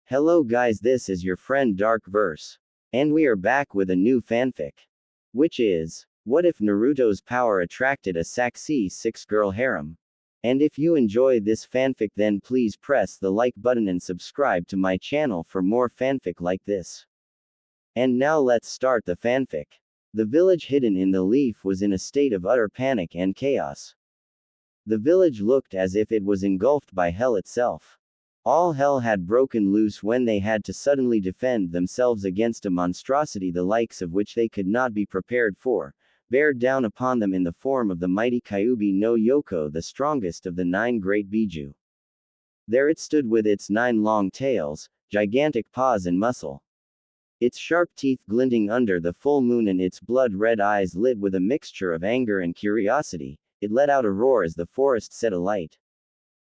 Hello guys, this is your friend Dark Verse. And we are back with a new fanfic. Which is, what if Naruto's power attracted a Saksy 6-girl harem? And if you enjoy this fanfic, then please press the like button and subscribe to my channel for more fanfic like this. And now let's start the fanfic. The village hidden in the leaf was in a state of utter panic and chaos. The village looked as if it was engulfed by hell itself. All hell had broken loose when they had to suddenly defend themselves against a monstrosity the likes of which they could not be prepared for, bared down upon them in the form of the mighty Kyuubi no Yoko, the strongest of the 9 great Biju. There it stood with its 9 long tails, gigantic paws and muscle. Its sharp teeth glinting under the full moon and its blood-red eyes lit with a mixture of anger and curiosity, it let out a roar as the forest set alight.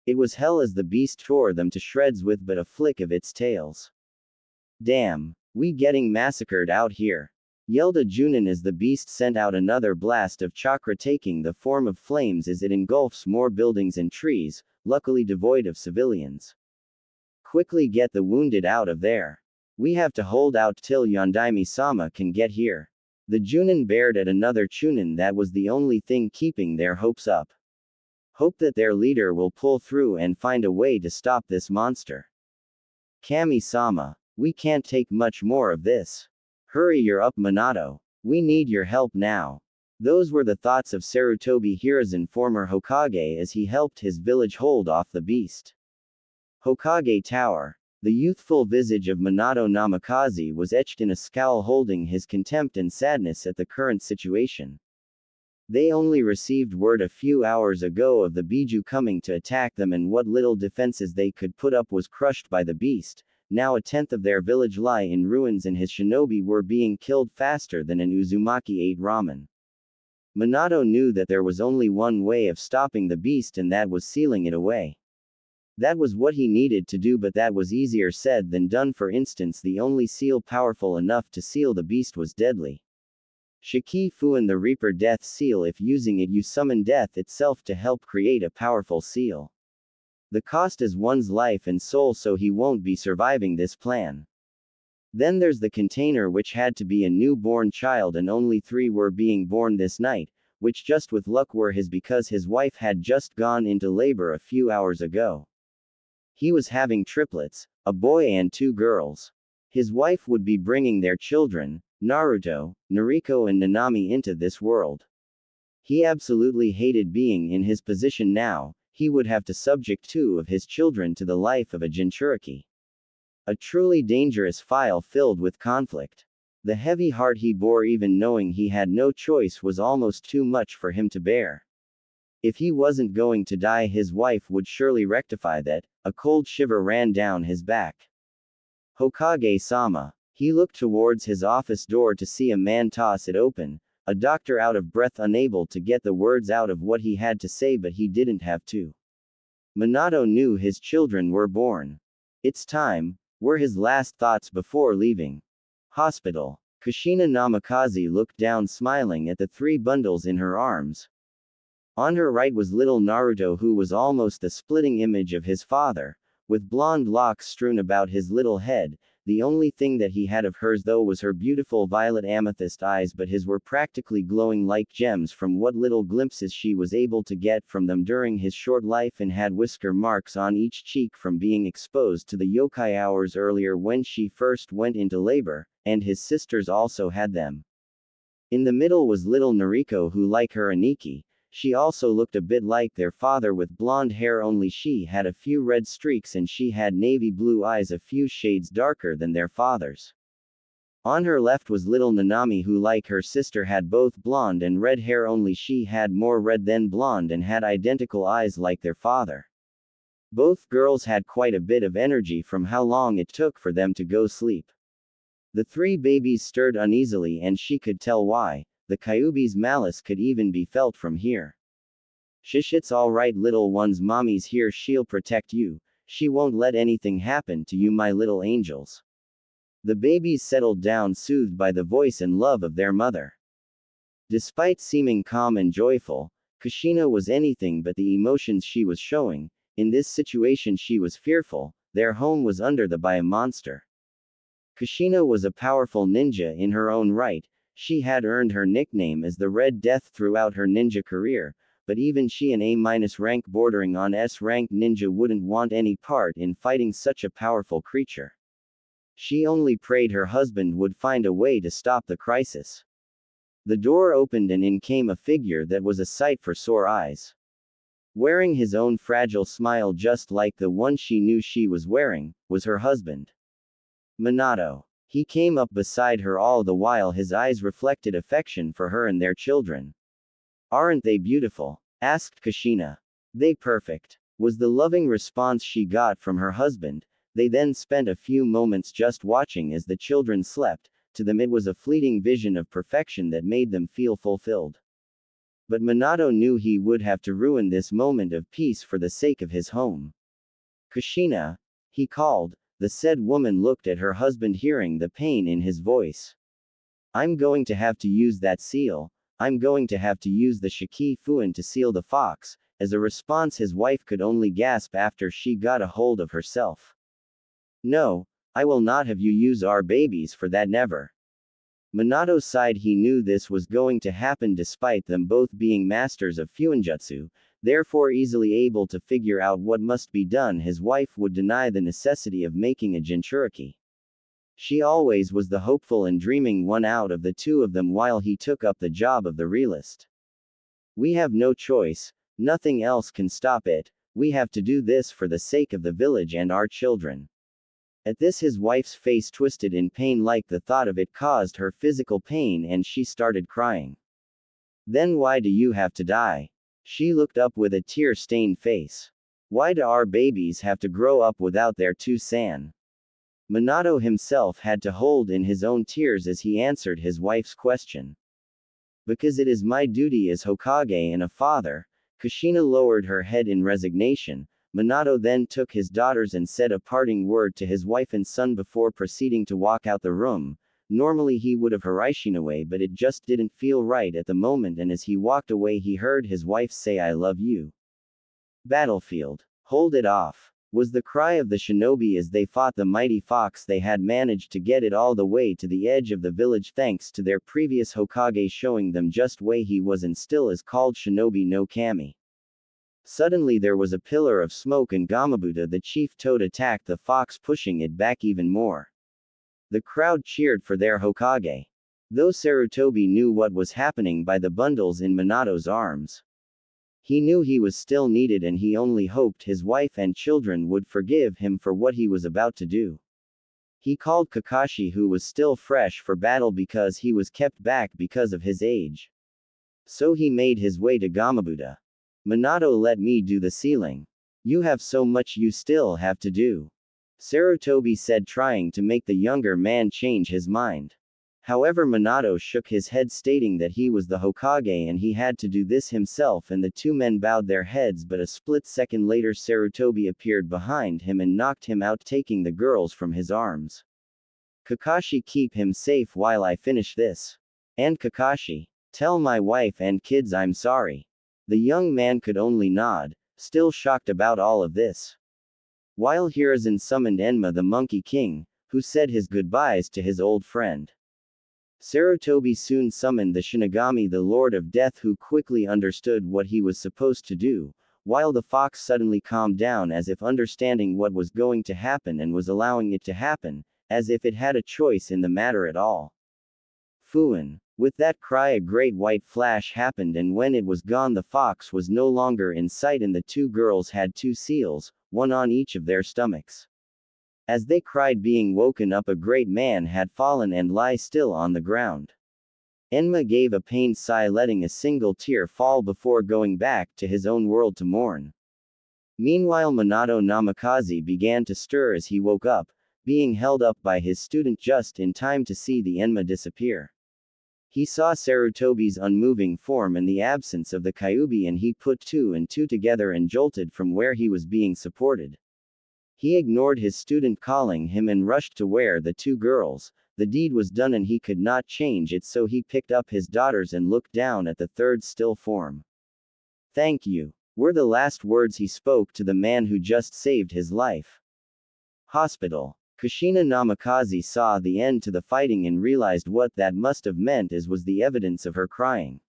It was hell as the beast tore them to shreds with but a flick of its tails. Damn, we getting massacred out here, yelled a Junin as the beast sent out another blast of chakra taking the form of flames as it engulfs more buildings and trees, luckily devoid of civilians. Quickly get the wounded out of there. We have to hold out till Yondaime-sama can get here. The Junin bared at another Chunin. That was the only thing keeping their hopes up. Hope that their leader will pull through and find a way to stop this monster. Kami-sama, we can't take much more of this. Hurry you're up, Minato. We need your help now. Those were the thoughts of Sarutobi Hiruzen, former Hokage, as he helped his village hold off the beast. Hokage Tower. The youthful visage of Minato Namikaze was etched in a scowl holding his contempt and sadness at the current situation. They only received word a few hours ago of the Biju coming to attack them, and what little defenses they could put up was crushed by the beast. Now a tenth of their village lie in ruins and his shinobi were being killed faster than an Uzumaki ate ramen. Minato knew that there was only one way of stopping the beast, and that was sealing it away. That was what he needed to do, but that was easier said than done. For instance, the only seal powerful enough to seal the beast was deadly. Shiki Fuin, the Reaper Death Seal. If using it you summon death itself to help create a powerful seal. The cost is one's life and soul, so he won't be surviving this plan. Then there's the container, which had to be a newborn child, and only 3 were being born this night, which just with luck were his because his wife had just gone into labor a few hours ago. He was having triplets, a boy and 2 girls. His wife would be bringing their children, Naruto, Nariko and Nanami, into this world. He absolutely hated being in his position now. He would have to subject 2 of his children to the life of a Jinchuriki. A truly dangerous file filled with conflict. The heavy heart he bore, even knowing he had no choice, was almost too much for him to bear. If he wasn't going to die, his wife would surely rectify that. A cold shiver ran down his back. Hokage-sama. He looked towards his office door to see a man toss it open, a doctor out of breath, unable to get the words out of what he had to say, but he didn't have to. Minato knew his children were born. It's time, were his last thoughts before leaving. Hospital. Kushina Namikaze looked down, smiling at the 3 bundles in her arms. On her right was little Naruto, who was almost the splitting image of his father, with blonde locks strewn about his little head. The only thing that he had of hers, though, was her beautiful violet amethyst eyes, but his were practically glowing like gems from what little glimpses she was able to get from them during his short life, and had whisker marks on each cheek from being exposed to the yokai hours earlier when she first went into labor, and his sisters also had them. In the middle was little Nariko, who, like her Aniki, she also looked a bit like their father, with blonde hair, only she had a few red streaks and she had navy blue eyes a few shades darker than their father's. On her left was little Nanami, who, like her sister, had both blonde and red hair, only she had more red than blonde and had identical eyes like their father. Both girls had quite a bit of energy from how long it took for them to go sleep. The 3 babies stirred uneasily, and she could tell why. The Kyuubi's malice could even be felt from here. Shish, it's alright little ones, mommy's here, she'll protect you, she won't let anything happen to you, my little angels. The babies settled down, soothed by the voice and love of their mother. Despite seeming calm and joyful, Kushina was anything but the emotions she was showing. In this situation she was fearful. their home was under the by a monster. Kushina was a powerful ninja in her own right. She had earned her nickname as the Red Death throughout her ninja career, but even she, an A-rank bordering on S-rank ninja, wouldn't want any part in fighting such a powerful creature. She only prayed her husband would find a way to stop the crisis. The door opened and in came a figure that was a sight for sore eyes. Wearing his own fragile smile just like the one she knew she was wearing, was her husband. Minato. He came up beside her, all the while his eyes reflected affection for her and their children. "Aren't they beautiful?" asked Kushina. "They perfect," was the loving response she got from her husband. They then spent a few moments just watching as the children slept. To them it was a fleeting vision of perfection that made them feel fulfilled. But Minato knew he would have to ruin this moment of peace for the sake of his home. "Kushina," he called. The said woman looked at her husband, hearing the pain in his voice. "I'm going to have to use that seal. I'm going to have to use the Shiki Fuin to seal the fox." As a response, his wife could only gasp after she got a hold of herself. "No, I will not have you use our babies for that, never." Minato sighed. He knew this was going to happen despite them both being masters of Fuinjutsu, therefore easily able to figure out what must be done. His wife would deny the necessity of making a Jinchuriki. She always was the hopeful and dreaming one out of the two of them, while he took up the job of the realist. "We have no choice, nothing else can stop it, we have to do this for the sake of the village and our children." At this, his wife's face twisted in pain, like the thought of it caused her physical pain, and she started crying. "Then why do you have to die?" She looked up with a tear-stained face. "Why do our babies have to grow up without their two-san?" Minato himself had to hold in his own tears as he answered his wife's question. "Because it is my duty as Hokage and a father." Kushina lowered her head in resignation. Minato then took his daughters and said a parting word to his wife and son before proceeding to walk out the room. Normally he would have Hiraishinaway, but it just didn't feel right at the moment, and as he walked away he heard his wife say, "I love you." "Battlefield. Hold it off," was the cry of the shinobi as they fought the mighty fox. They had managed to get it all the way to the edge of the village thanks to their previous Hokage showing them just way he was and still is called Shinobi no Kami. Suddenly there was a pillar of smoke and Gamabuta, the chief toad, attacked the fox, pushing it back even more. The crowd cheered for their Hokage. Though Sarutobi knew what was happening by the bundles in Minato's arms. He knew he was still needed, and he only hoped his wife and children would forgive him for what he was about to do. He called Kakashi, who was still fresh for battle because he was kept back because of his age. So he made his way to Gamabuta. "Minato, let me do the sealing. You have so much you still have to do," Sarutobi said, trying to make the younger man change his mind. However, Minato shook his head, stating that he was the Hokage and he had to do this himself, and the two men bowed their heads, but a split second later Sarutobi appeared behind him and knocked him out, taking the girls from his arms. "Kakashi, keep him safe while I finish this. And Kakashi, tell my wife and kids I'm sorry." The young man could only nod, still shocked about all of this. While Hiruzen summoned Enma, the Monkey King, who said his goodbyes to his old friend. Sarutobi soon summoned the Shinigami, the Lord of Death, who quickly understood what he was supposed to do, while the fox suddenly calmed down as if understanding what was going to happen and was allowing it to happen, as if it had a choice in the matter at all. "Fuin." With that cry, a great white flash happened, and when it was gone, the fox was no longer in sight, and the two girls had two seals, one on each of their stomachs. As they cried, being woken up, a great man had fallen and lie still on the ground. Enma gave a pained sigh, letting a single tear fall before going back to his own world to mourn. Meanwhile, Minato Namikaze began to stir as he woke up, being held up by his student just in time to see the Enma disappear. He saw Sarutobi's unmoving form and the absence of the Kyuubi, and he put two and two together and jolted from where he was being supported. He ignored his student calling him and rushed to where the two girls. The deed was done and he could not change it, so he picked up his daughters and looked down at the third still form. "Thank you," were the last words he spoke to the man who just saved his life. Hospital. Kushina Namikaze saw the end to the fighting and realized what that must have meant, as was the evidence of her crying.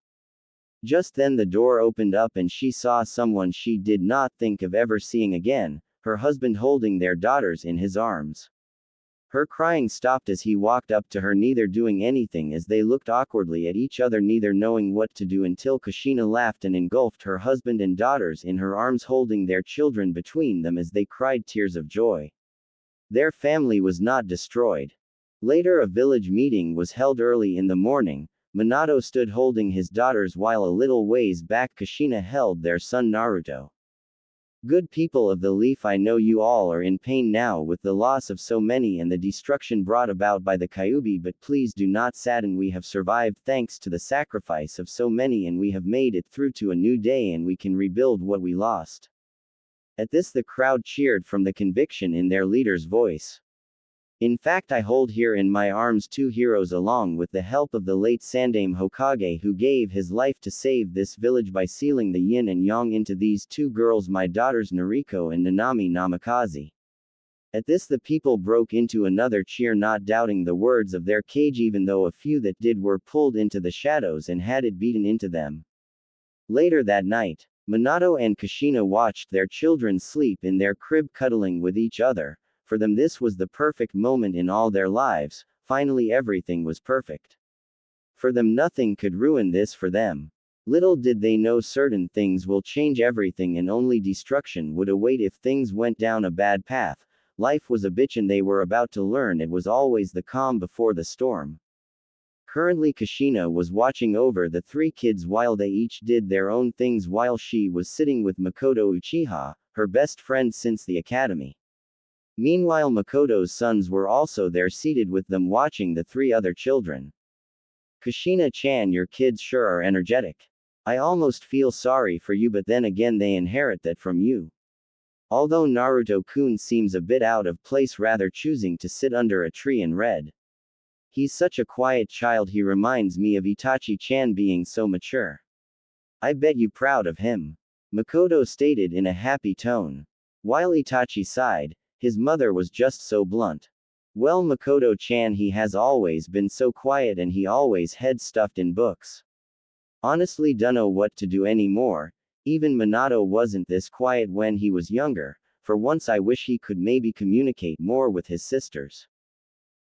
Just then the door opened up and she saw someone she did not think of ever seeing again, her husband holding their daughters in his arms. Her crying stopped as he walked up to her, neither doing anything, as they looked awkwardly at each other, neither knowing what to do, until Kushina laughed and engulfed her husband and daughters in her arms, holding their children between them as they cried tears of joy. Their family was not destroyed. Later a village meeting was held early in the morning. Minato stood holding his daughters while a little ways back Kushina held their son Naruto. Good people of the Leaf, I know you all are in pain now with the loss of so many and the destruction brought about by the Kyuubi, but please do not sadden. We have survived thanks to the sacrifice of so many, and we have made it through to a new day, and we can rebuild what we lost. At this the crowd cheered from the conviction in their leader's voice. In fact, I hold here in my arms two heroes, along with the help of the late Sandaime Hokage, who gave his life to save this village by sealing the yin and yang into these two girls, my daughters Noriko and Nanami Namikaze. At this the people broke into another cheer, not doubting the words of their cage, even though a few that did were pulled into the shadows and had it beaten into them. Later that night, Minato and Kushina watched their children sleep in their crib, cuddling with each other. For them this was the perfect moment in all their lives. Finally everything was perfect. For them nothing could ruin this for them. Little did they know certain things will change everything, and only destruction would await if things went down a bad path. Life was a bitch and they were about to learn it was always the calm before the storm. Currently Kushina was watching over the three kids while they each did their own things, while she was sitting with Makoto Uchiha, her best friend since the academy. Meanwhile Makoto's sons were also there, seated with them, watching the three other children. Kushina-chan, your kids sure are energetic. I almost feel sorry for you, but then again they inherit that from you. Although Naruto-kun seems a bit out of place, rather choosing to sit under a tree and read. He's such a quiet child, he reminds me of Itachi-chan being so mature. I bet you proud of him. Makoto stated in a happy tone. While Itachi sighed, his mother was just so blunt. Well, Makoto-chan, he has always been so quiet and he always head stuffed in books. Honestly dunno what to do anymore. Even Minato wasn't this quiet when he was younger. For once I wish he could maybe communicate more with his sisters.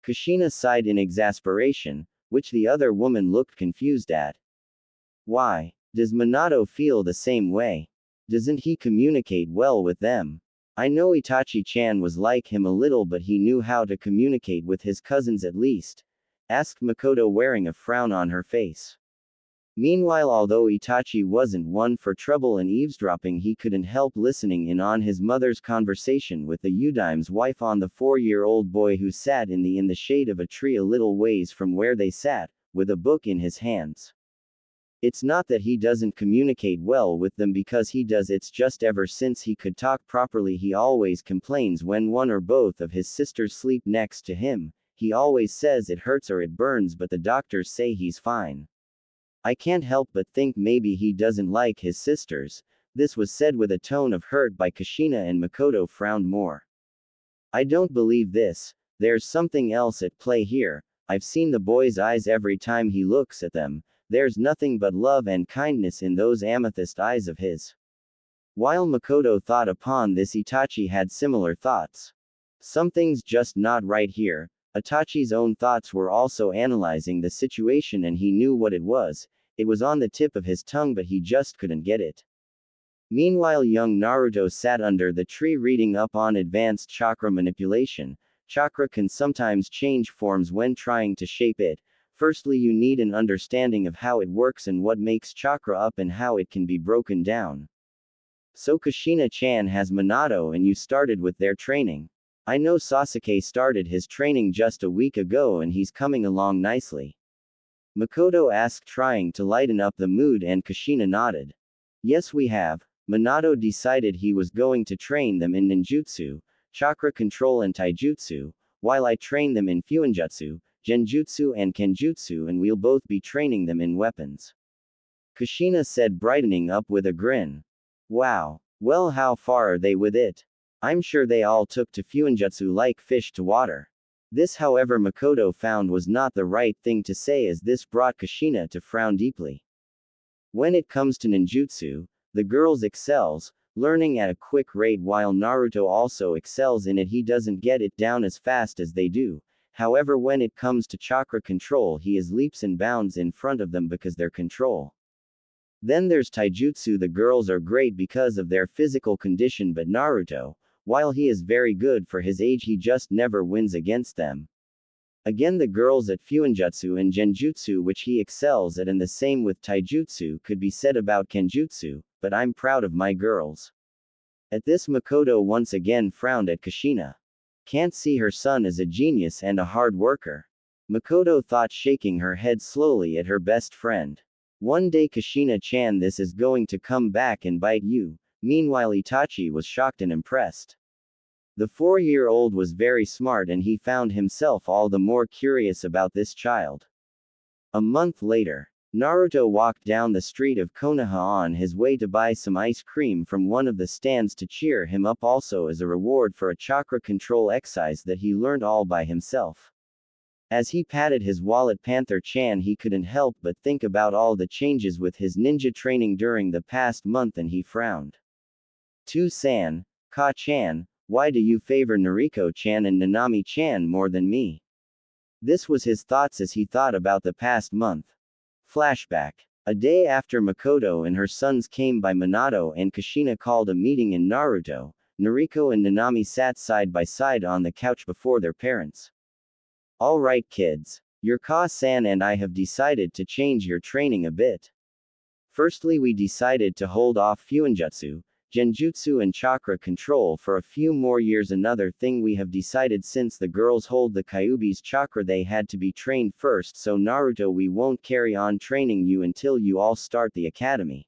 Kushina sighed in exasperation, which the other woman looked confused at. Why? Does Minato feel the same way? Doesn't he communicate well with them? I know Itachi-chan was like him a little, but he knew how to communicate with his cousins at least, asked Makoto, wearing a frown on her face. Meanwhile, although Itachi wasn't one for trouble and eavesdropping, he couldn't help listening in on his mother's conversation with the Udime's wife on the 4-year-old boy who sat in the shade of a tree a little ways from where they sat, with a book in his hands. It's not that he doesn't communicate well with them, because he does, it's just ever since he could talk properly he always complains when one or both of his sisters sleep next to him. He always says it hurts or it burns, but the doctors say he's fine. I can't help but think maybe he doesn't like his sisters. This was said with a tone of hurt by Kushina, and Makoto frowned more. I don't believe this. There's something else at play here. I've seen the boy's eyes every time he looks at them. There's nothing but love and kindness in those amethyst eyes of his. While Makoto thought upon this, Itachi had similar thoughts. Something's just not right here. Itachi's own thoughts were also analyzing the situation, and he knew what it was. It was on the tip of his tongue, but he just couldn't get it. Meanwhile, young Naruto sat under the tree reading up on advanced chakra manipulation. Chakra can sometimes change forms when trying to shape it. Firstly, you need an understanding of how it works and what makes chakra up and how it can be broken down. So Kushina-chan has Minato and you started with their training. I know Sasuke started his training just a week ago and he's coming along nicely. Makoto asked, trying to lighten up the mood, and Kushina nodded. Yes, we have. Minato decided he was going to train them in ninjutsu, chakra control and taijutsu, while I train them in fuinjutsu, genjutsu and kenjutsu, and we'll both be training them in weapons. Kushina said, brightening up with a grin. Wow. Well, how far are they with it? I'm sure they all took to Fuinjutsu like fish to water. This, however, Makoto found was not the right thing to say, as this brought Kushina to frown deeply. When it comes to ninjutsu, the girls excels, learning at a quick rate, while Naruto also excels in it. He doesn't get it down as fast as they do. However, when it comes to chakra control, he is leaps and bounds in front of them because their control. Then there's taijutsu. The girls are great because of their physical condition, but Naruto, while he is very good for his age, he just never wins against them. Again, the girls at Fuinjutsu and Genjutsu, which he excels at, and the same with taijutsu could be said about Kenjutsu, but I'm proud of my girls. At this, Makoto once again frowned at Kushina. Can't see her son as a genius and a hard worker? Makoto thought, shaking her head slowly at her best friend. One day, Kushina-chan, this is going to come back and bite you. Meanwhile, Itachi was shocked and impressed. The 4-year-old was very smart, and he found himself all the more curious about this child. A month later, Naruto walked down the street of Konoha on his way to buy some ice cream from one of the stands to cheer him up, also as a reward for a chakra control exercise that he learned all by himself. As he patted his wallet, Panther-chan, he couldn't help but think about all the changes with his ninja training during the past month, and he frowned. To-san, Ka-chan, why do you favor Nariko-chan and Nanami-chan more than me? This was his thoughts as he thought about the past month. Flashback. A day after Makoto and her sons came by, Minato and Kushina called a meeting in Naruto. Nariko and Nanami sat side by side on the couch before their parents. Alright kids, your Ka-san and I have decided to change your training a bit. Firstly, we decided to hold off Fuinjutsu, Genjutsu and chakra control for a few more years. Another thing we have decided, since the girls hold the Kyuubi's chakra, they had to be trained first, so Naruto, we won't carry on training you until you all start the academy.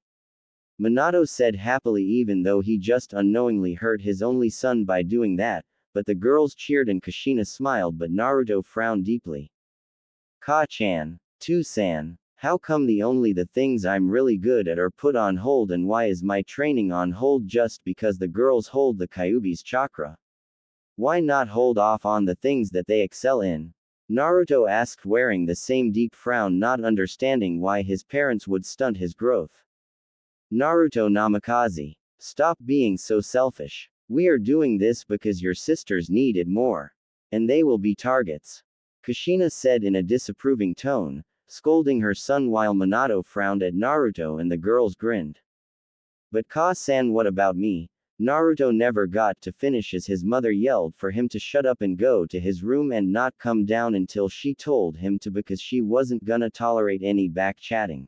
Minato said happily, even though he just unknowingly hurt his only son by doing that, but the girls cheered and Kushina smiled, but Naruto frowned deeply. Ka-chan, To-san, how come the only the things I'm really good at are put on hold, and why is my training on hold just because the girls hold the Kyuubi's chakra? Why not hold off on the things that they excel in? Naruto asked, wearing the same deep frown, not understanding why his parents would stunt his growth. Naruto Namikaze, stop being so selfish. We are doing this because your sisters need it more. And they will be targets. Kushina said in a disapproving tone, scolding her son, while Minato frowned at Naruto and the girls grinned. But Ka-san, what about me? Naruto never got to finish as his mother yelled for him to shut up and go to his room and not come down until she told him to, because she wasn't gonna tolerate any back chatting.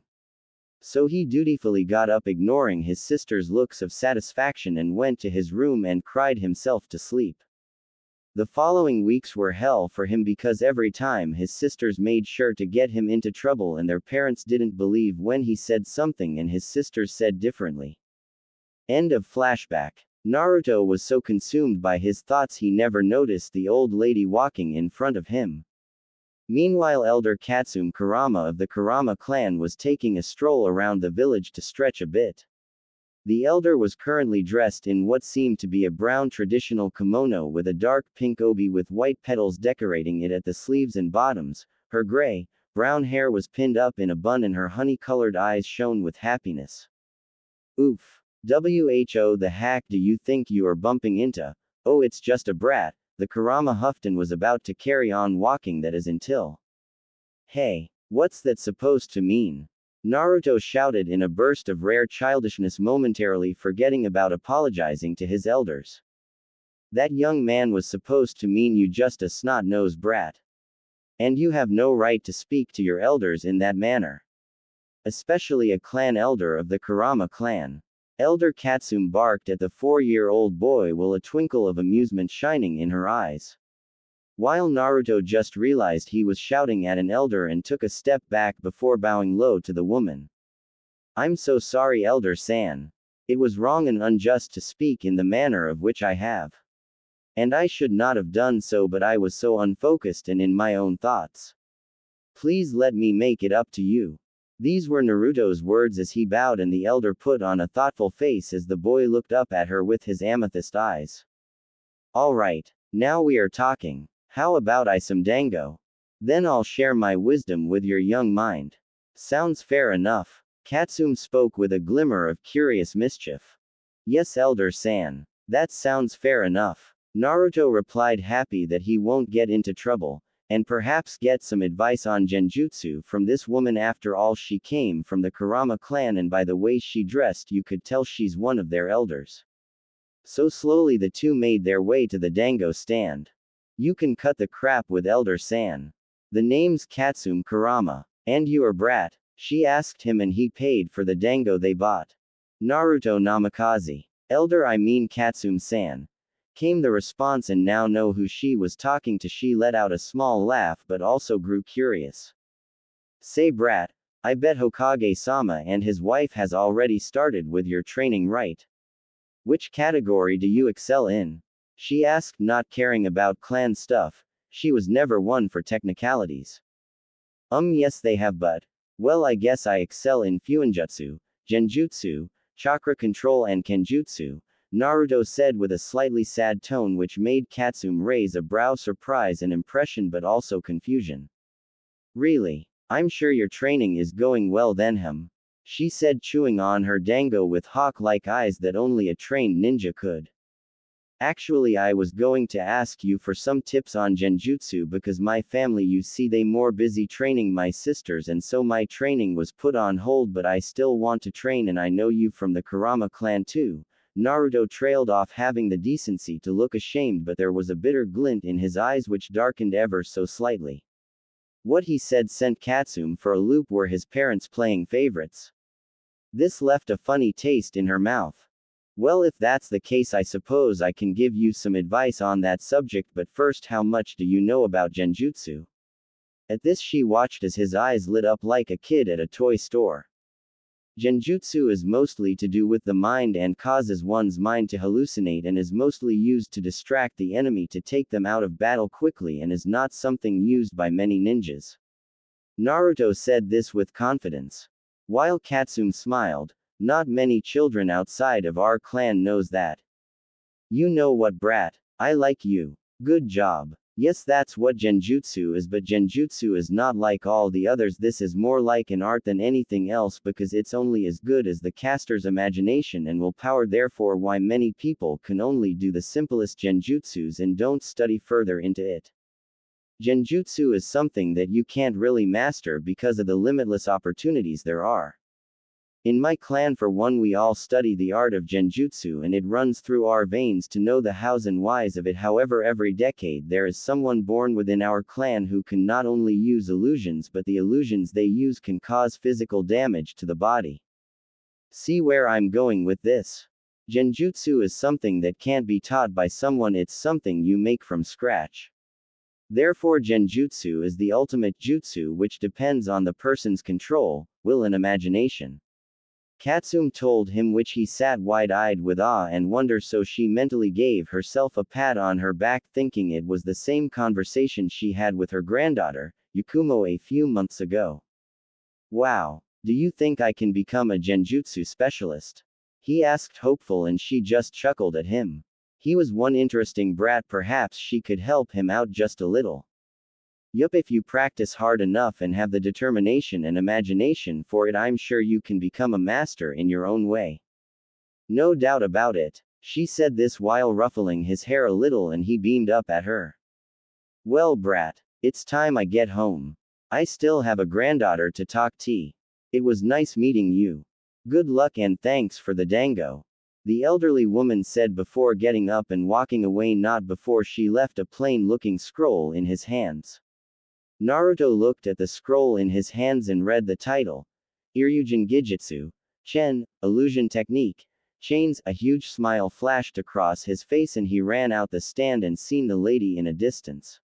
So he dutifully got up, ignoring his sister's looks of satisfaction, and went to his room and cried himself to sleep. The following weeks were hell for him, because every time his sisters made sure to get him into trouble, and their parents didn't believe when he said something and his sisters said differently. End of flashback. Naruto was so consumed by his thoughts he never noticed the old lady walking in front of him. Meanwhile, Elder Katsumi Kurama of the Kurama clan was taking a stroll around the village to stretch a bit. The elder was currently dressed in what seemed to be a brown traditional kimono with a dark pink obi with white petals decorating it at the sleeves and bottoms. Her gray, brown hair was pinned up in a bun, and her honey-colored eyes shone with happiness. Oof. Who the heck do you think you are bumping into? Oh, it's just a brat. The Kurama huffed and was about to carry on walking, that is, until. Hey, what's that supposed to mean? Naruto shouted in a burst of rare childishness, momentarily forgetting about apologizing to his elders. That young man was supposed to mean you just a snot-nosed brat. And you have no right to speak to your elders in that manner. Especially a clan elder of the Kurama clan. Elder Katsumi barked at the 4-year-old boy, while a twinkle of amusement shining in her eyes. While Naruto just realized he was shouting at an elder and took a step back before bowing low to the woman. I'm so sorry, Elder-san. It was wrong and unjust to speak in the manner of which I have. And I should not have done so, but I was so unfocused and in my own thoughts. Please let me make it up to you. These were Naruto's words as he bowed, and the elder put on a thoughtful face as the boy looked up at her with his amethyst eyes. Alright, now we are talking. How about I some dango? Then I'll share my wisdom with your young mind. Sounds fair enough. Katsum spoke with a glimmer of curious mischief. Yes, Elder San. That sounds fair enough. Naruto replied, happy that he won't get into trouble, and perhaps get some advice on genjutsu from this woman. After all, she came from the Kurama clan, and by the way she dressed you could tell she's one of their elders. So slowly the two made their way to the dango stand. You can cut the crap with Elder San. The name's Katsum Kurama. And your brat? She asked him, and he paid for the dango they bought. Naruto namikaze. Elder, I mean Katsum-san. Came the response, and now know who she was talking to. She let out a small laugh but also grew curious. Say brat, I bet Hokage-sama and his wife has already started with your training, right? Which category do you excel in? She asked, not caring about clan stuff. She was never one for technicalities. Yes they have, but, well, I guess I excel in fuinjutsu, genjutsu, chakra control and kenjutsu, Naruto said with a slightly sad tone which made Katsum raise a brow, surprise and impression but also confusion. Really? I'm sure your training is going well then, she said, chewing on her dango with hawk-like eyes that only a trained ninja could. Actually, I was going to ask you for some tips on genjutsu because my family, you see, they more busy training my sisters, and so my training was put on hold, but I still want to train, and I know you from the Kurama clan too. Naruto trailed off, having the decency to look ashamed, but there was a bitter glint in his eyes which darkened ever so slightly. What he said sent Katsum for a loop. Were his parents playing favorites? This left a funny taste in her mouth. Well, if that's the case, I suppose I can give you some advice on that subject, but first, how much do you know about genjutsu? At this she watched as his eyes lit up like a kid at a toy store. Genjutsu is mostly to do with the mind and causes one's mind to hallucinate, and is mostly used to distract the enemy to take them out of battle quickly, and is not something used by many ninjas. Naruto said this with confidence. While Katsum smiled, not many children outside of our clan knows that. You know what, brat? I like you. Good job. Yes, that's what genjutsu is, but genjutsu is not like all the others. This is more like an art than anything else because it's only as good as the caster's imagination and willpower. Therefore, why many people can only do the simplest genjutsus and don't study further into it. Genjutsu is something that you can't really master because of the limitless opportunities there are. In my clan, for one, we all study the art of genjutsu, and it runs through our veins to know the hows and whys of it. However, every decade there is someone born within our clan who can not only use illusions, but the illusions they use can cause physical damage to the body. See where I'm going with this? Genjutsu is something that can't be taught by someone, it's something you make from scratch. Therefore, genjutsu is the ultimate jutsu which depends on the person's control, will and imagination. Katsum told him, which he sat wide-eyed with awe and wonder, so she mentally gave herself a pat on her back, thinking it was the same conversation she had with her granddaughter, Yakumo, a few months ago. Wow. Do you think I can become a genjutsu specialist? He asked hopeful, and she just chuckled at him. He was one interesting brat, perhaps she could help him out just a little. Yup, if you practice hard enough and have the determination and imagination for it, I'm sure you can become a master in your own way. No doubt about it. She said this while ruffling his hair a little, and he beamed up at her. Well, brat, it's time I get home. I still have a granddaughter to talk to. It was nice meeting you. Good luck and thanks for the dango. The elderly woman said before getting up and walking away, not before she left a plain-looking scroll in his hands. Naruto looked at the scroll in his hands and read the title. Iryujin Gijutsu. Chen, Illusion Technique. Chains. A huge smile flashed across his face, and he ran out the stand and seen the lady in a distance.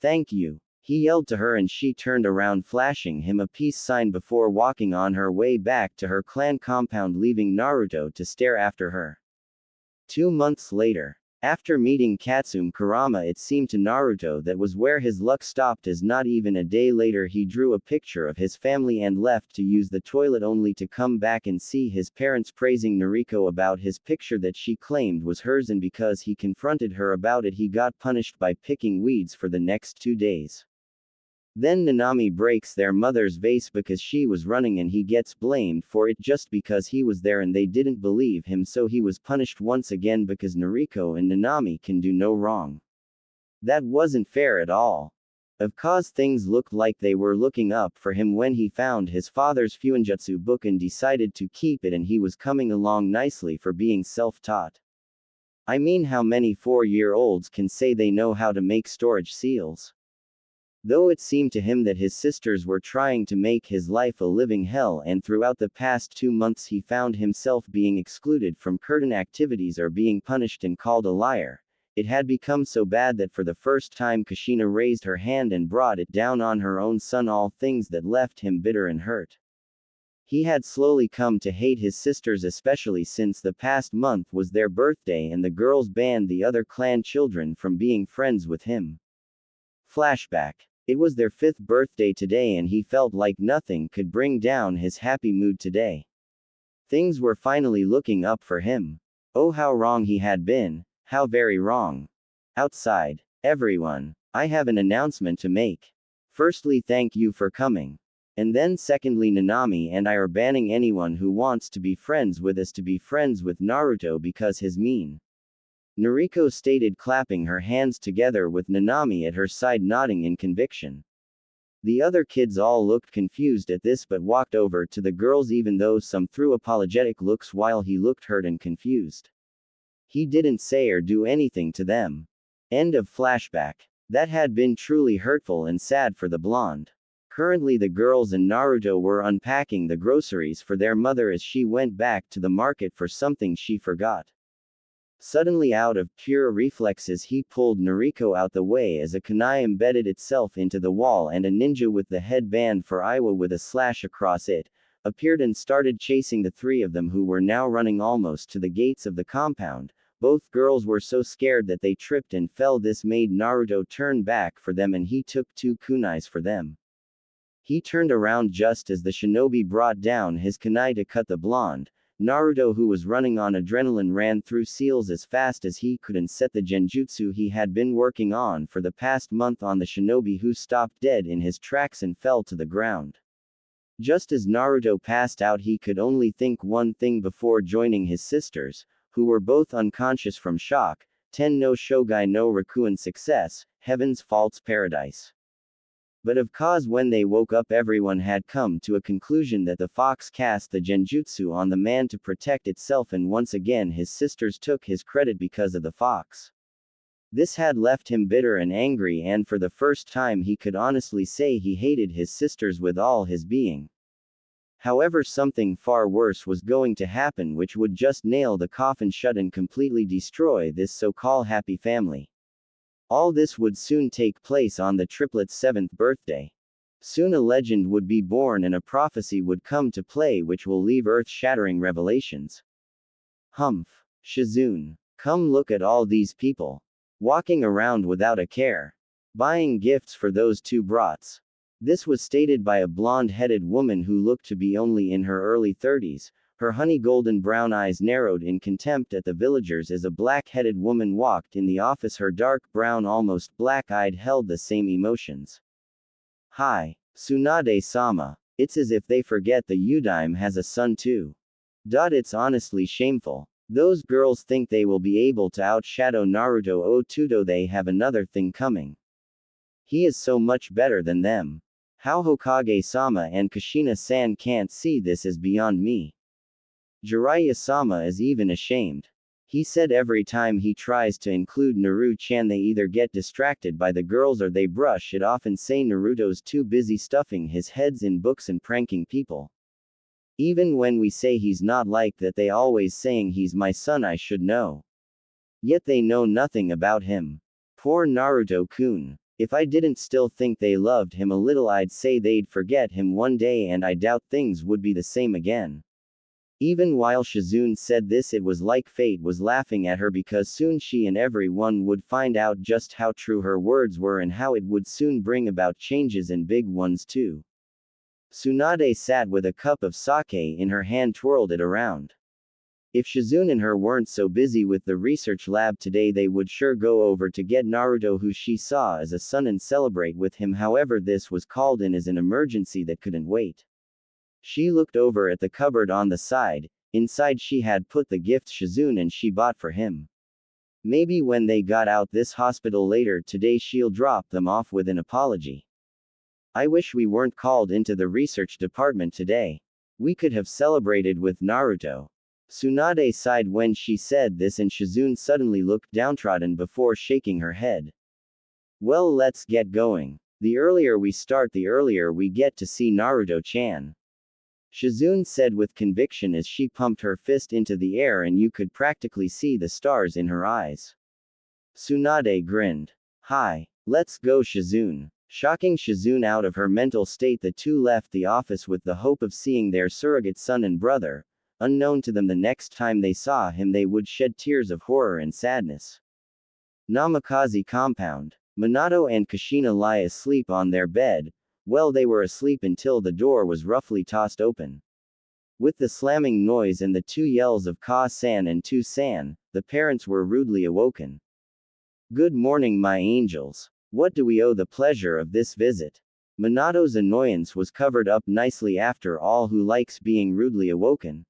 Thank you. He yelled to her, and she turned around, flashing him a peace sign before walking on her way back to her clan compound, leaving Naruto to stare after her. 2 months later. After meeting Katsumi Kurama, it seemed to Naruto that was where his luck stopped, as not even a day later he drew a picture of his family and left to use the toilet, only to come back and see his parents praising Noriko about his picture that she claimed was hers, and because he confronted her about it he got punished by picking weeds for the next 2 days. Then Nanami breaks their mother's vase because she was running and he gets blamed for it just because he was there and they didn't believe him, so he was punished once again because Noriko and Nanami can do no wrong. That wasn't fair at all. Of course things looked like they were looking up for him when he found his father's Fuinjutsu book and decided to keep it, and he was coming along nicely for being self-taught. I mean, how many 4-year-olds can say they know how to make storage seals? Though it seemed to him that his sisters were trying to make his life a living hell, and throughout the past 2 months he found himself being excluded from curtain activities or being punished and called a liar, it had become so bad that for the first time Kushina raised her hand and brought it down on her own son, all things that left him bitter and hurt. He had slowly come to hate his sisters, especially since the past month was their birthday and the girls banned the other clan children from being friends with him. Flashback. It was their 5th birthday today and he felt like nothing could bring down his happy mood today. Things were finally looking up for him. Oh, how wrong he had been, how very wrong. Outside. Everyone. I have an announcement to make. Firstly, thank you for coming. And then secondly, Nanami and I are banning anyone who wants to be friends with us to be friends with Naruto because he's mean. Noriko stated, clapping her hands together with Nanami at her side nodding in conviction. The other kids all looked confused at this but walked over to the girls, even though some threw apologetic looks while he looked hurt and confused. He didn't say or do anything to them. End of flashback. That had been truly hurtful and sad for the blonde. Currently the girls and Naruto were unpacking the groceries for their mother as she went back to the market for something she forgot. Suddenly, out of pure reflexes, he pulled Noriko out the way as a kunai embedded itself into the wall and a ninja with the headband for Iwa with a slash across it appeared and started chasing the 3 of them, who were now running almost to the gates of the compound. Both girls were so scared that they tripped and fell. This made Naruto turn back for them and he took 2 kunais for them. He turned around just as the shinobi brought down his kunai to cut the blonde. Naruto, who was running on adrenaline, ran through seals as fast as he could and set the genjutsu he had been working on for the past month on the shinobi, who stopped dead in his tracks and fell to the ground. Just as Naruto passed out, he could only think one thing before joining his sisters, who were both unconscious from shock. Ten no Shogai no Rakuen, success, heaven's false paradise. But of course when they woke up everyone had come to a conclusion that the fox cast the genjutsu on the man to protect itself, and once again his sisters took his credit because of the fox. This had left him bitter and angry, and for the first time he could honestly say he hated his sisters with all his being. However, something far worse was going to happen, which would just nail the coffin shut and completely destroy this so-called happy family. All this would soon take place on the triplets' 7th birthday. Soon a legend would be born and a prophecy would come to play which will leave earth-shattering revelations. Humph. Shizune. Come look at all these people. Walking around without a care. Buying gifts for those 2 brats. This was stated by a blonde-headed woman who looked to be only in her early 30s. Her honey golden brown eyes narrowed in contempt at the villagers as a black-headed woman walked in the office. Her dark brown, almost black-eyed, held the same emotions. Hi, Tsunade-sama. It's as if they forget the Udaime has a son too. It's honestly shameful. Those girls think they will be able to outshadow Naruto Otudo. They have another thing coming. He is so much better than them. How Hokage-sama and Kushina-san can't see this is beyond me. Jiraiya-sama is even ashamed. He said every time he tries to include Naru-chan they either get distracted by the girls or they brush it off and say Naruto's too busy stuffing his heads in books and pranking people. Even when we say he's not like that, they always saying he's my son, I should know. Yet they know nothing about him. Poor Naruto-kun. If I didn't still think they loved him a little, I'd say they'd forget him one day, and I doubt things would be the same again. Even while Shizune said this, it was like fate was laughing at her, because soon she and everyone would find out just how true her words were and how it would soon bring about changes and big ones too. Tsunade sat with a cup of sake in her hand, twirled it around. If Shizune and her weren't so busy with the research lab today, they would sure go over to get Naruto, who she saw as a son, and celebrate with him. However, this was called in as an emergency that couldn't wait. She looked over at the cupboard on the side. Inside she had put the gifts Shizune and she bought for him. Maybe when they got out this hospital later today, she'll drop them off with an apology. I wish we weren't called into the research department today. We could have celebrated with Naruto. Tsunade sighed when she said this, and Shizune suddenly looked downtrodden before shaking her head. Well, let's get going. The earlier we start, the earlier we get to see Naruto-chan. Shizune said with conviction as she pumped her fist into the air, and you could practically see the stars in her eyes. Tsunade grinned. Hi. Let's go, Shizune. Shocking Shizune out of her mental state, the two left the office with the hope of seeing their surrogate son and brother. Unknown to them, the next time they saw him they would shed tears of horror and sadness. Namikaze compound. Minato and Kushina lie asleep on their bed. Well, they were asleep until the door was roughly tossed open. With the slamming noise and the two yells of Ka-san and Tu-san, the parents were rudely awoken. Good morning, my angels. What do we owe the pleasure of this visit? Minato's annoyance was covered up nicely, after all, who likes being rudely awoken?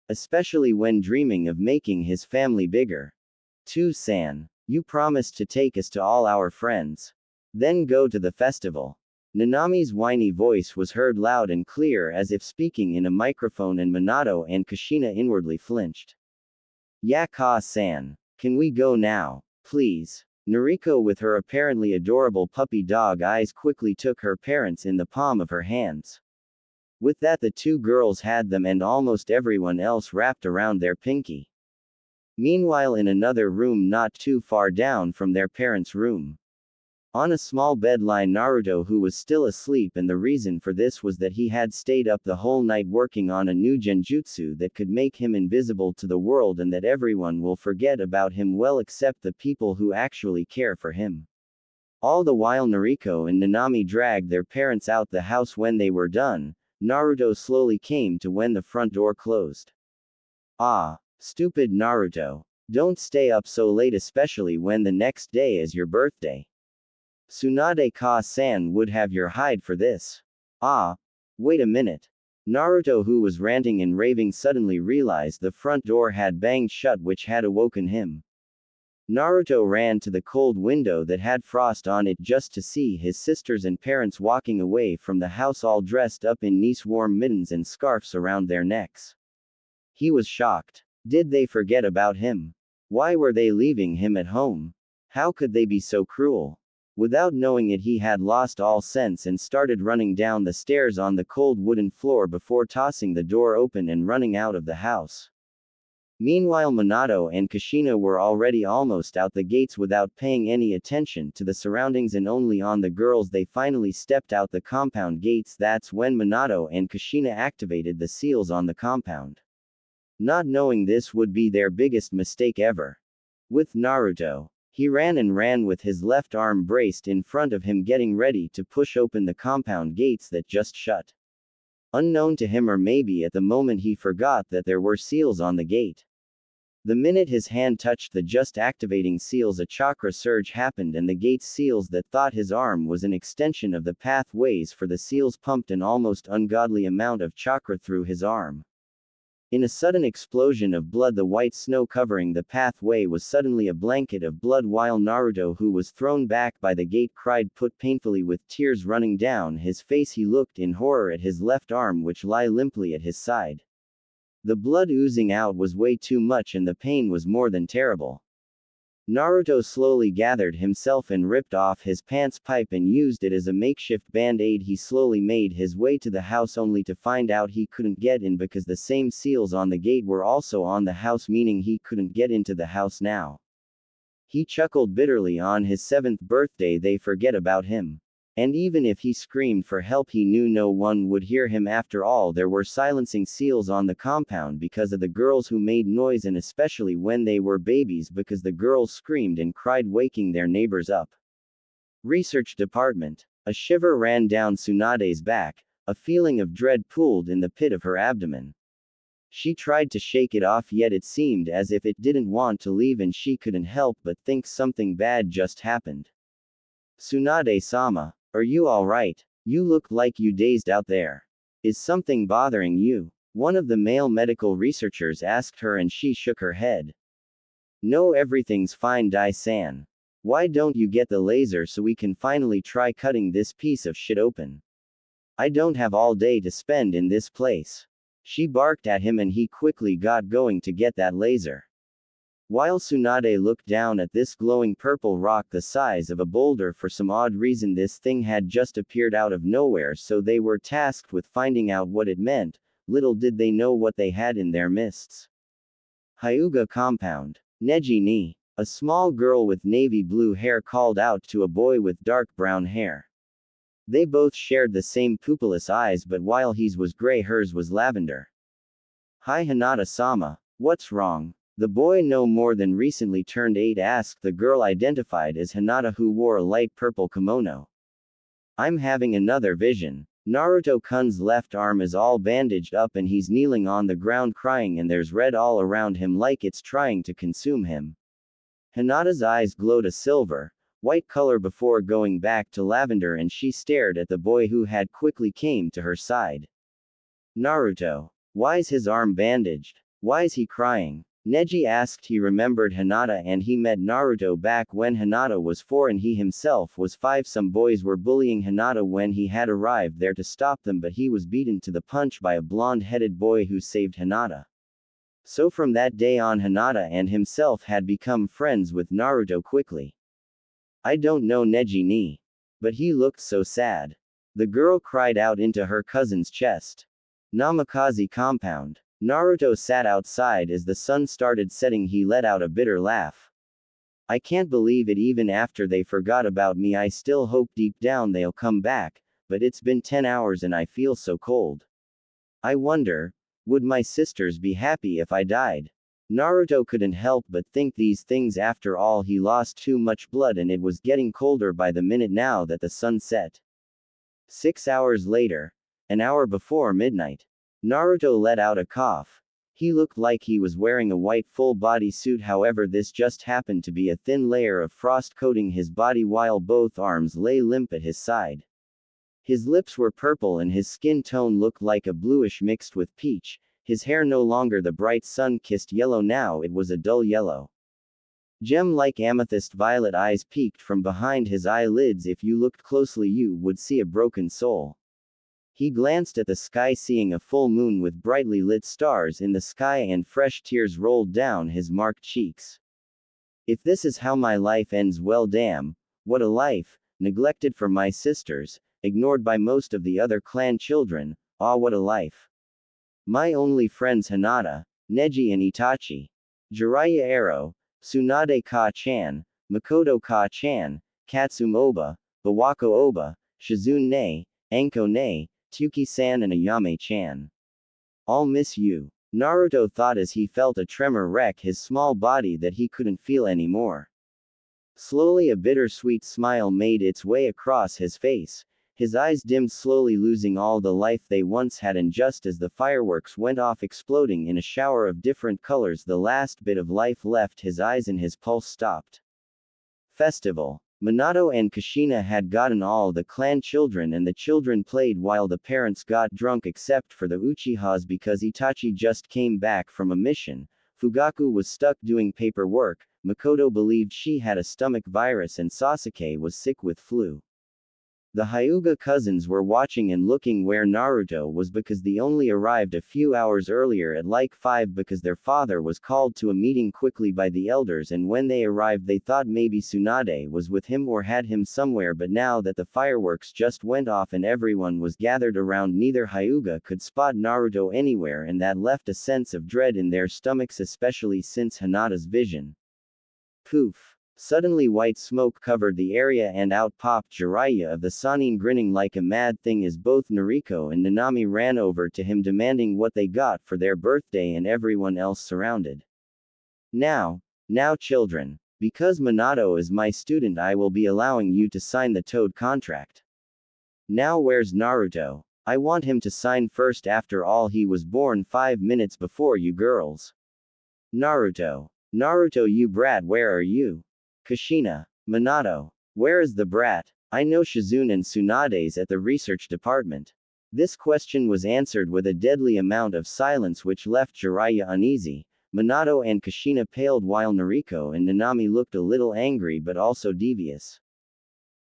Especially when dreaming of making his family bigger. Tu-san, you promised to take us to all our friends. Then go to the festival. Nanami's whiny voice was heard loud and clear, as if speaking in a microphone, and Minato and Kushina inwardly flinched. Yeah, Ka-san. Can we go now, please? Noriko, with her apparently adorable puppy dog eyes, quickly took her parents in the palm of her hands. With that, the two girls had them and almost everyone else wrapped around their pinky. Meanwhile, in another room not too far down from their parents' room, on a small bed lay Naruto, who was still asleep, and the reason for this was that he had stayed up the whole night working on a new genjutsu that could make him invisible to the world, and that everyone will forget about him, well, except the people who actually care for him. All the while Noriko and Nanami dragged their parents out the house. When they were done, Naruto slowly came to when the front door closed. Ah, stupid Naruto. Don't stay up so late, especially when the next day is your birthday. Tsunade Ka-san would have your hide for this. Ah, wait a minute. Naruto, who was ranting and raving, suddenly realized the front door had banged shut, which had awoken him. Naruto ran to the cold window that had frost on it just to see his sisters and parents walking away from the house, all dressed up in nice warm mittens and scarves around their necks. He was shocked. Did they forget about him? Why were they leaving him at home? How could they be so cruel? Without knowing it, he had lost all sense and started running down the stairs on the cold wooden floor before tossing the door open and running out of the house. Meanwhile, Minato and Kushina were already almost out the gates without paying any attention to the surroundings and only on the girls. They finally stepped out the compound gates. That's when Minato and Kushina activated the seals on the compound. Not knowing this would be their biggest mistake ever. With Naruto, he ran and ran with his left arm braced in front of him, getting ready to push open the compound gates that just shut. Unknown to him, or maybe at the moment he forgot that there were seals on the gate. The minute his hand touched the just activating seals, a chakra surge happened, and the gate's seals that thought his arm was an extension of the pathways for the seals pumped an almost ungodly amount of chakra through his arm. In a sudden explosion of blood, the white snow covering the pathway was suddenly a blanket of blood, while Naruto, who was thrown back by the gate, cried put painfully with tears running down his face. He looked in horror at his left arm, which lay limply at his side. The blood oozing out was way too much, and the pain was more than terrible. Naruto slowly gathered himself and ripped off his pants pipe and used it as a makeshift band-aid. He slowly made his way to the house, only to find out he couldn't get in because the same seals on the gate were also on the house, meaning he couldn't get into the house now. He chuckled bitterly. On his 7th birthday they forget about him. And even if he screamed for help, he knew no one would hear him. After all, there were silencing seals on the compound because of the girls who made noise, and especially when they were babies because the girls screamed and cried, waking their neighbors up. Research Department. A shiver ran down Tsunade's back, a feeling of dread pooled in the pit of her abdomen. She tried to shake it off, yet it seemed as if it didn't want to leave, and she couldn't help but think something bad just happened. Tsunade-sama, are you alright? You look like you dazed out there. Is something bothering you? One of the male medical researchers asked her, and she shook her head. No, everything's fine, Dai-san. Why don't you get the laser so we can finally try cutting this piece of shit open? I don't have all day to spend in this place. She barked at him, and he quickly got going to get that laser. While Tsunade looked down at this glowing purple rock the size of a boulder, for some odd reason this thing had just appeared out of nowhere, so they were tasked with finding out what it meant. Little did they know what they had in their midst. Hyuga Compound. Neji ni. A small girl with navy blue hair called out to a boy with dark brown hair. They both shared the same pupilless eyes, but while his was gray, hers was lavender. Hi Hinata-sama, what's wrong? The boy, no more than recently turned 8, asked the girl identified as Hinata, who wore a light purple kimono. I'm having another vision. Naruto-kun's left arm is all bandaged up and he's kneeling on the ground crying, and there's red all around him like it's trying to consume him. Hinata's eyes glowed a silver, white color before going back to lavender, and she stared at the boy who had quickly came to her side. Naruto. Why's his arm bandaged? Why's he crying? Neji asked. He remembered Hinata, and he met Naruto back when Hinata was 4 and he himself was 5. Some boys were bullying Hinata when he had arrived there to stop them, but he was beaten to the punch by a blonde-headed boy who saved Hinata. So from that day on, Hinata and himself had become friends with Naruto quickly. I don't know Neji ni. But he looked so sad. The girl cried out into her cousin's chest. Namikaze Compound. Naruto sat outside as the sun started setting. He let out a bitter laugh. I can't believe it, even after they forgot about me I still hope deep down they'll come back, but it's been 10 hours and I feel so cold. I wonder, would my sisters be happy if I died? Naruto couldn't help but think these things. After all, he lost too much blood and it was getting colder by the minute now that the sun set. 6 hours later, an hour before midnight, Naruto let out a cough. He looked like he was wearing a white full-body suit, however this just happened to be a thin layer of frost coating his body while both arms lay limp at his side. His lips were purple and his skin tone looked like a bluish mixed with peach. His hair no longer the bright sun-kissed yellow, now it was a dull yellow. Gem-like amethyst violet eyes peeked from behind his eyelids. If you looked closely you would see a broken soul. He glanced at the sky, seeing a full moon with brightly lit stars in the sky, and fresh tears rolled down his marked cheeks. If this is how my life ends, well damn, what a life, neglected for my sisters, ignored by most of the other clan children, ah what a life. My only friends Hinata, Neji and Itachi. Jiraiya Ero, Tsunade Ka-chan, Makoto Ka-chan, Katsum Oba, Bawako Oba, Shizune Ne, Anko Ne, Tuki-san and Ayame-chan. I'll miss you. Naruto thought as he felt a tremor wreck his small body that he couldn't feel anymore. Slowly a bittersweet smile made its way across his face. His eyes dimmed, slowly losing all the life they once had, and just as the fireworks went off exploding in a shower of different colors, the last bit of life left his eyes and his pulse stopped. Festival. Minato and Kushina had gotten all the clan children, and the children played while the parents got drunk, except for the Uchihas because Itachi just came back from a mission. Fugaku was stuck doing paperwork, Makoto believed she had a stomach virus, and Sasuke was sick with flu. The Hyuga cousins were watching and looking where Naruto was because they only arrived a few hours earlier at like 5 because their father was called to a meeting quickly by the elders, and when they arrived they thought maybe Tsunade was with him or had him somewhere, but now that the fireworks just went off and everyone was gathered around, neither Hyuga could spot Naruto anywhere, and that left a sense of dread in their stomachs, especially since Hinata's vision. Poof. Suddenly white smoke covered the area and out popped Jiraiya of the Sannin grinning like a mad thing as both Nariko and Nanami ran over to him demanding what they got for their birthday and everyone else surrounded. Now children. Because Minato is my student I will be allowing you to sign the Toad contract. Now where's Naruto? I want him to sign first after all he was born 5 minutes before you girls. Naruto. Naruto you brat where are you? Kushina. Minato. Where is the brat? I know Shizune and Tsunade's at the research department. This question was answered with a deadly amount of silence which left Jiraiya uneasy. Minato and Kushina paled while Nariko and Nanami looked a little angry but also devious.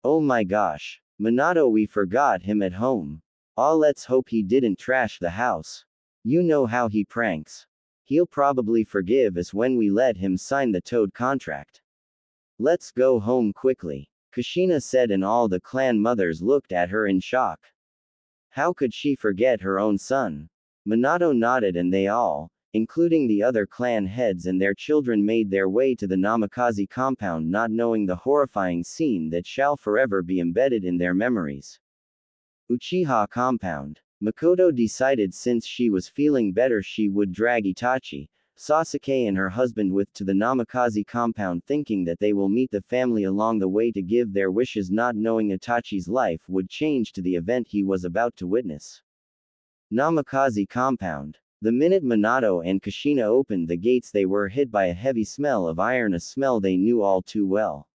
Oh my gosh. Minato we forgot him at home. Let's hope he didn't trash the house. You know how he pranks. He'll probably forgive us when we let him sign the Toad contract. Let's go home quickly. Kushina said and all the clan mothers looked at her in shock. How could she forget her own son? Minato nodded and they all, including the other clan heads and their children made their way to the Namikaze compound not knowing the horrifying scene that shall forever be embedded in their memories. Uchiha compound. Makoto decided since she was feeling better she would drag Itachi, Sasuke and her husband with to the Namikaze compound thinking that they will meet the family along the way to give their wishes not knowing Itachi's life would change to the event he was about to witness. Namikaze compound. The minute Minato and Kushina opened the gates they were hit by a heavy smell of iron, a smell they knew all too well.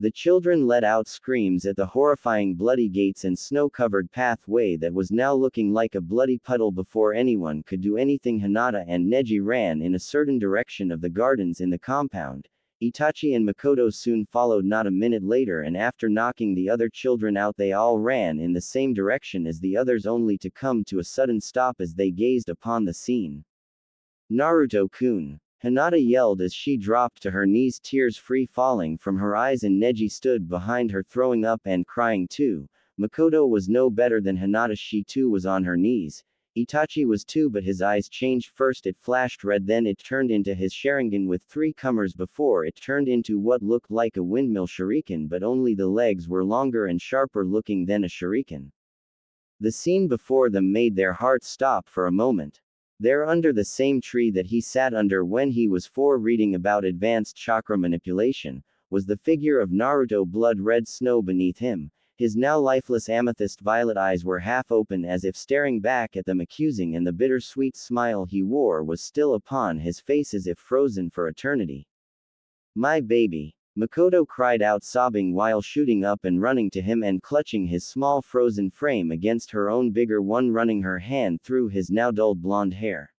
The children let out screams at the horrifying bloody gates and snow-covered pathway that was now looking like a bloody puddle before anyone could do anything. Hinata and Neji ran in a certain direction of the gardens in the compound. Itachi and Makoto soon followed not a minute later and after knocking the other children out they all ran in the same direction as the others only to come to a sudden stop as they gazed upon the scene. Naruto-kun. Hinata yelled as she dropped to her knees, tears free falling from her eyes, and Neji stood behind her throwing up and crying too. Makoto was no better than Hinata, she too was on her knees. Itachi was too, but his eyes changed. First it flashed red, then it turned into his Sharingan with 3 comers before it turned into what looked like a windmill shuriken, but only the legs were longer and sharper looking than a shuriken. The scene before them made their hearts stop for a moment. There under the same tree that he sat under when he was 4 reading about advanced chakra manipulation, was the figure of Naruto. Blood-red snow beneath him. His now lifeless amethyst violet eyes were half open as if staring back at them accusing, and the bittersweet smile he wore was still upon his face as if frozen for eternity. My baby. Makoto cried out sobbing while shooting up and running to him and clutching his small frozen frame against her own bigger one, running her hand through his now dulled blonde hair.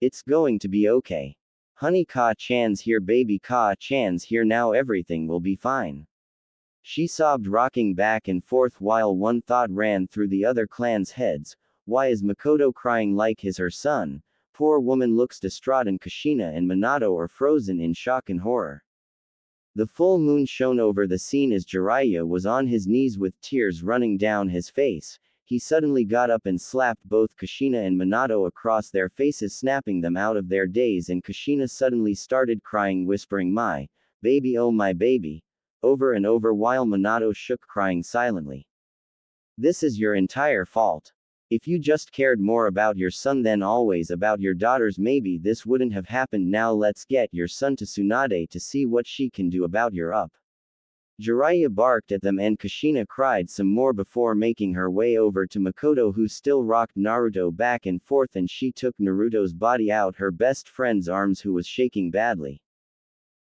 It's going to be okay. Honey, Ka-chan's here, baby, Ka-chan's here, now everything will be fine. She sobbed, rocking back and forth while one thought ran through the other clan's heads. Why is Makoto crying like he's her son? Poor woman looks distraught, and Kushina and Minato are frozen in shock and horror. The full moon shone over the scene as Jiraiya was on his knees with tears running down his face. He suddenly got up and slapped both Kushina and Minato across their faces, snapping them out of their daze, and Kushina suddenly started crying, whispering, my baby, oh my baby, over and over while Minato shook, crying silently. This is your entire fault. If you just cared more about your son than always about your daughters, maybe this wouldn't have happened. Now let's get your son to Tsunade to see what she can do about your up. Jiraiya barked at them and Kushina cried some more before making her way over to Makoto, who still rocked Naruto back and forth, and she took Naruto's body out her best friend's arms, who was shaking badly.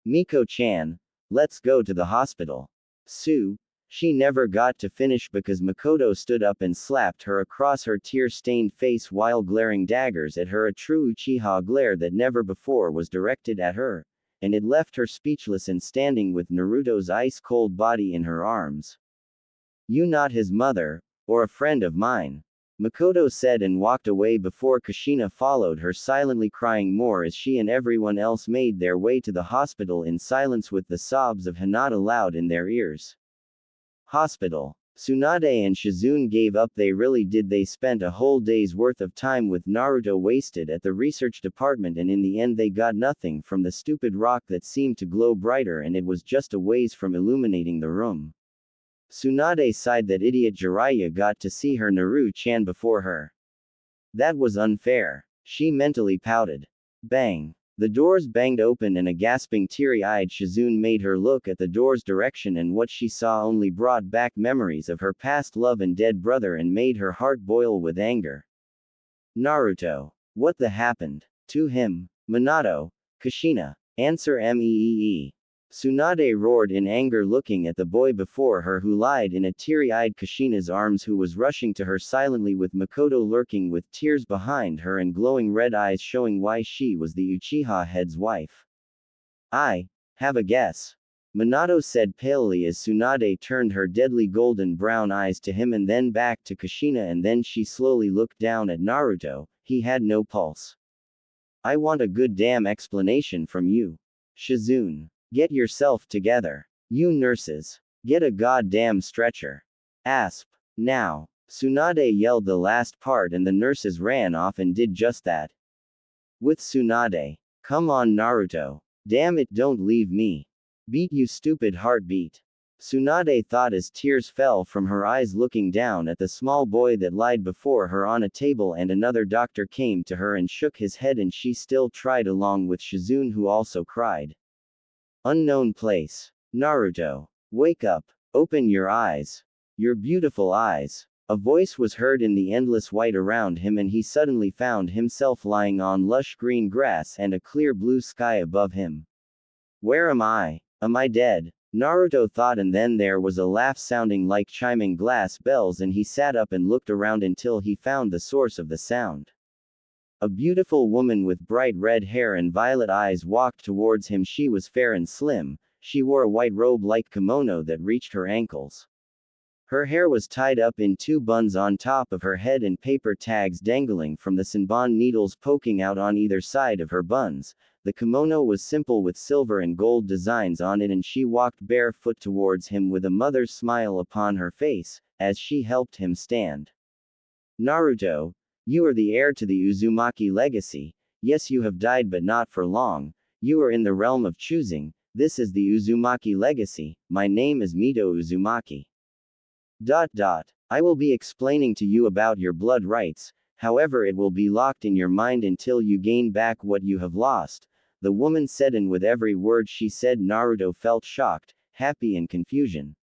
Miko-chan, let's go to the hospital. Sue. She never got to finish because Makoto stood up and slapped her across her tear-stained face while glaring daggers at her, a true Uchiha glare that never before was directed at her, and it left her speechless and standing with Naruto's ice-cold body in her arms. You not his mother, or a friend of mine, Makoto said and walked away before Kushina followed her, silently crying more as she and everyone else made their way to the hospital in silence with the sobs of Hinata loud in their ears. Hospital. Tsunade and Shizune gave up. They really did. They spent a whole day's worth of time with Naruto wasted at the research department, and in the end they got nothing from the stupid rock that seemed to glow brighter, and it was just a ways from illuminating the room. Tsunade sighed that idiot Jiraiya got to see her Naru-chan before her. That was unfair. She mentally pouted. Bang. The doors banged open and a gasping teary-eyed Shizune made her look at the door's direction, and what she saw only brought back memories of her past love and dead brother and made her heart boil with anger. Naruto. What the happened to him? Minato. Kushina. Answer me. Tsunade roared in anger, looking at the boy before her who lied in a teary-eyed Kushina's arms, who was rushing to her silently with Makoto lurking with tears behind her and glowing red eyes showing why she was the Uchiha head's wife. I have a guess. Minato said palely as Tsunade turned her deadly golden brown eyes to him and then back to Kushina, and then she slowly looked down at Naruto. He had no pulse. I want a good damn explanation from you. Shizune. Get yourself together. You nurses. Get a goddamn stretcher. Asp. Now. Tsunade yelled the last part and the nurses ran off and did just that. With Tsunade. Come on Naruto. Damn it, don't leave me. Beat, you stupid heartbeat. Tsunade thought as tears fell from her eyes, looking down at the small boy that lied before her on a table, and another doctor came to her and shook his head, and she still tried along with Shizune, who also cried. Unknown place. Naruto. Wake up. Open your eyes. Your beautiful eyes. A voice was heard in the endless white around him, and he suddenly found himself lying on lush green grass and a clear blue sky above him. Where am I? Am I dead? Naruto thought, and then there was a laugh sounding like chiming glass bells, and he sat up and looked around until he found the source of the sound. A beautiful woman with bright red hair and violet eyes walked towards him. She was fair and slim. She wore a white robe-like kimono that reached her ankles. Her hair was tied up in two buns on top of her head, and paper tags dangling from the senbon needles poking out on either side of her buns. The kimono was simple with silver and gold designs on it, and she walked barefoot towards him with a mother's smile upon her face, as she helped him stand. Naruto. You are the heir to the Uzumaki legacy. Yes, you have died, but not for long. You are in the realm of choosing. This is the Uzumaki legacy. My name is Mito Uzumaki. I will be explaining to you about your blood rights, however it will be locked in your mind until you gain back what you have lost, the woman said, and with every word she said Naruto felt shocked, happy and confusion.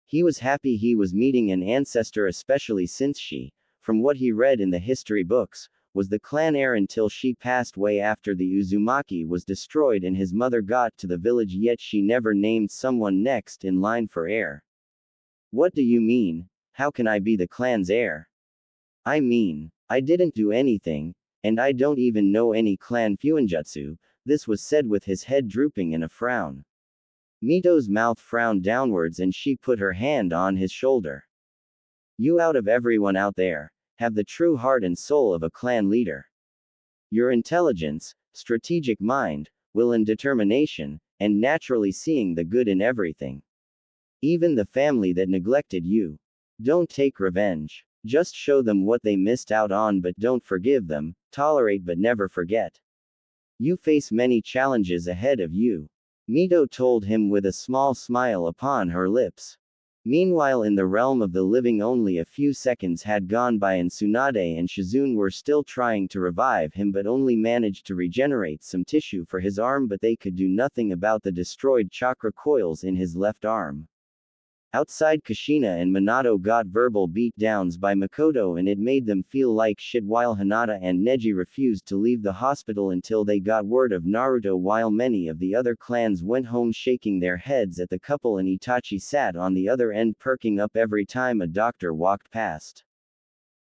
He was happy he was meeting an ancestor, especially since she, from what he read in the history books, was the clan heir until she passed away after the Uzumaki was destroyed and his mother got to the village, yet she never named someone next in line for heir. What do you mean? How can I be the clan's heir? I mean, I didn't do anything, and I don't even know any clan fuinjutsu. This was said with his head drooping in a frown. Mito's mouth frowned downwards and she put her hand on his shoulder. You, out of everyone out there, have the true heart and soul of a clan leader. Your intelligence, strategic mind, will and determination, and naturally seeing the good in everything. Even the family that neglected you. Don't take revenge. Just show them what they missed out on, but don't forgive them. Tolerate but never forget. You face many challenges ahead of you. Mito told him with a small smile upon her lips. Meanwhile, in the realm of the living, only a few seconds had gone by and Tsunade and Shizune were still trying to revive him, but only managed to regenerate some tissue for his arm, but they could do nothing about the destroyed chakra coils in his left arm. Outside, Kushina and Minato got verbal beatdowns by Makoto, and it made them feel like shit, while Hinata and Neji refused to leave the hospital until they got word of Naruto, while many of the other clans went home shaking their heads at the couple, and Itachi sat on the other end perking up every time a doctor walked past.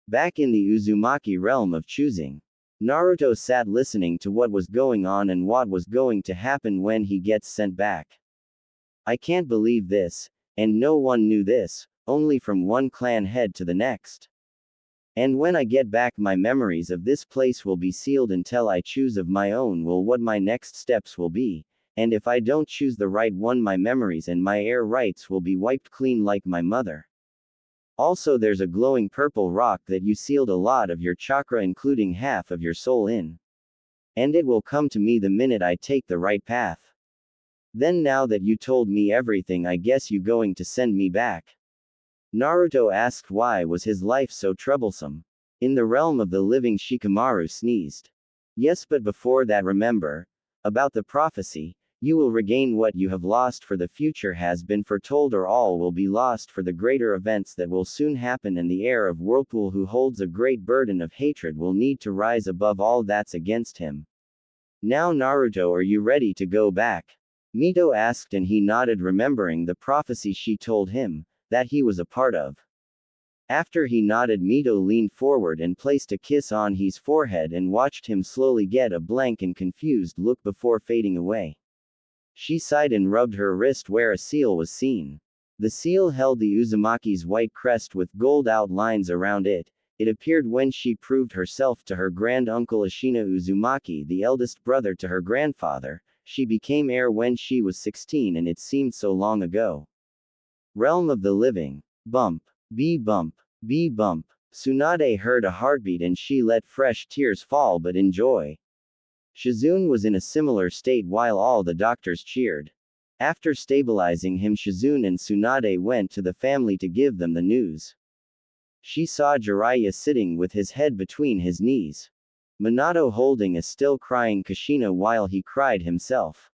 Back in the Uzumaki realm of choosing, Naruto sat listening to what was going on and what was going to happen when he gets sent back. I can't believe this. And no one knew this, only from one clan head to the next. And when I get back, my memories of this place will be sealed until I choose of my own will what my next steps will be, and if I don't choose the right one, my memories and my heir rights will be wiped clean like my mother. Also, there's a glowing purple rock that you sealed a lot of your chakra, including half of your soul in. And it will come to me the minute I take the right path. Then now that you told me everything, I guess you going to send me back? Naruto asked why was his life so troublesome. In the realm of the living, Shikamaru sneezed. Yes, but before that, remember about the prophecy. You will regain what you have lost, for the future has been foretold, or all will be lost for the greater events that will soon happen, and the heir of Whirlpool who holds a great burden of hatred will need to rise above all that's against him. Now Naruto, are you ready to go back? Mito asked, and he nodded, remembering the prophecy she told him that he was a part of. After he nodded, Mito leaned forward and placed a kiss on his forehead and watched him slowly get a blank and confused look before fading away. She sighed and rubbed her wrist where a seal was seen. The seal held the Uzumaki's white crest with gold outlines around it. It appeared when she proved herself to her grand uncle Ashina Uzumaki, the eldest brother to her grandfather. She became heir when she was 16, and it seemed so long ago. Realm of the living. Bump. Bee bump. Bee bump. Tsunade heard a heartbeat and she let fresh tears fall, but in joy. Shizune was in a similar state while all the doctors cheered. After stabilizing him, Shizune and Tsunade went to the family to give them the news. She saw Jiraiya sitting with his head between his knees. Minato holding a still crying Kushina while he cried himself.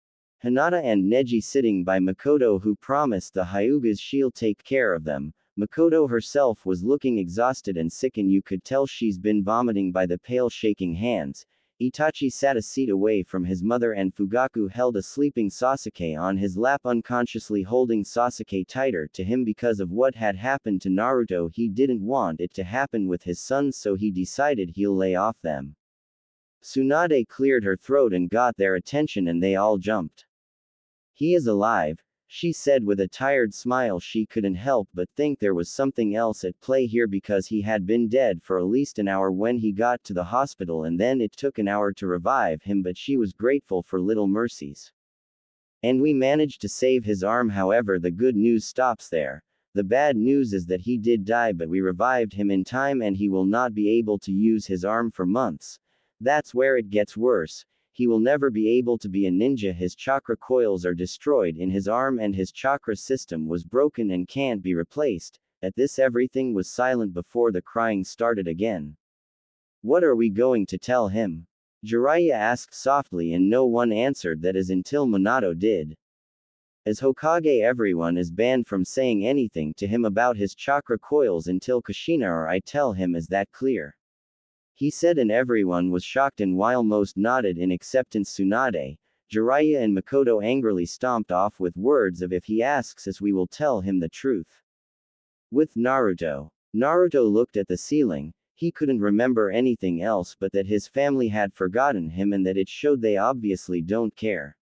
Hinata and Neji sitting by Makoto, who promised the Hyugas she'll take care of them. Makoto herself was looking exhausted and sick, and you could tell she's been vomiting by the pale shaking hands. Itachi sat a seat away from his mother, and Fugaku held a sleeping Sasuke on his lap, unconsciously holding Sasuke tighter to him because of what had happened to Naruto. He didn't want it to happen with his sons, so he decided he'll lay off them. Tsunade cleared her throat and got their attention, and they all jumped. He is alive, she said with a tired smile. She couldn't help but think there was something else at play here, because he had been dead for at least an hour when he got to the hospital, and then it took an hour to revive him, but she was grateful for little mercies. And we managed to save his arm. However, the good news stops there. The bad news is that he did die, but we revived him in time and he will not be able to use his arm for months. That's where it gets worse. He will never be able to be a ninja. His chakra coils are destroyed in his arm and his chakra system was broken and can't be replaced. At this, everything was silent before the crying started again. What are we going to tell him? Jiraiya asked softly, and no one answered that, as until Minato did. As Hokage, everyone is banned from saying anything to him about his chakra coils until Kushina or I tell him. Is that clear? He said, and everyone was shocked, and while most nodded in acceptance, Tsunade, Jiraiya and Makoto angrily stomped off with words of, if he asks us we will tell him the truth. With Naruto. Naruto looked at the ceiling. He couldn't remember anything else but that his family had forgotten him, and that it showed they obviously don't care.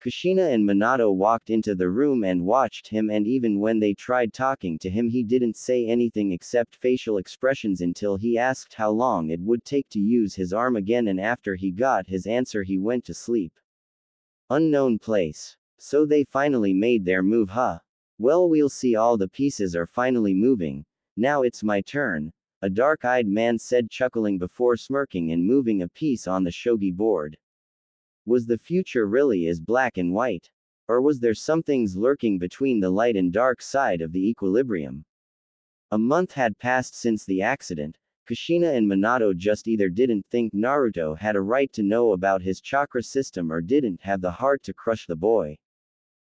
Kushina and Minato walked into the room and watched him, and even when they tried talking to him, he didn't say anything except facial expressions until he asked how long it would take to use his arm again, and after he got his answer he went to sleep. Unknown place. So they finally made their move, huh? Well, we'll see. All the pieces are finally moving. Now it's my turn, a dark-eyed man said, chuckling before smirking and moving a piece on the shogi board. Was the future really as black and white? Or was there something lurking between the light and dark side of the equilibrium? A month had passed since the accident. Kushina and Minato just either didn't think Naruto had a right to know about his chakra system or didn't have the heart to crush the boy.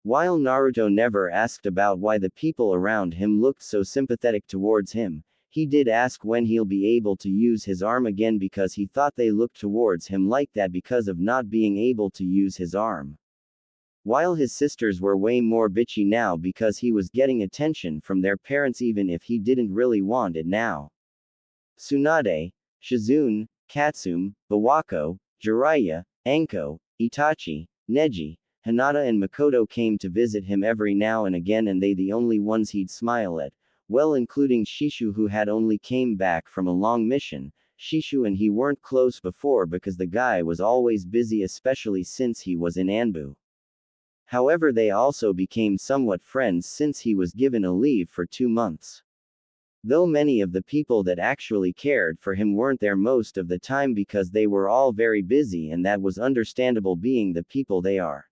While Naruto never asked about why the people around him looked so sympathetic towards him, he did ask when he'll be able to use his arm again, because he thought they looked towards him like that because of not being able to use his arm. While his sisters were way more bitchy now because he was getting attention from their parents even if he didn't really want it now. Tsunade, Shizune, Katsume, Bawako, Jiraiya, Anko, Itachi, Neji, Hinata and Makoto came to visit him every now and again, and they the only ones he'd smile at. Well, including Shishu, who had only came back from a long mission. Shishu and he weren't close before because the guy was always busy, especially since he was in Anbu. However, they also became somewhat friends since he was given a leave for 2 months. Though many of the people that actually cared for him weren't there most of the time because they were all very busy, and that was understandable being the people they are.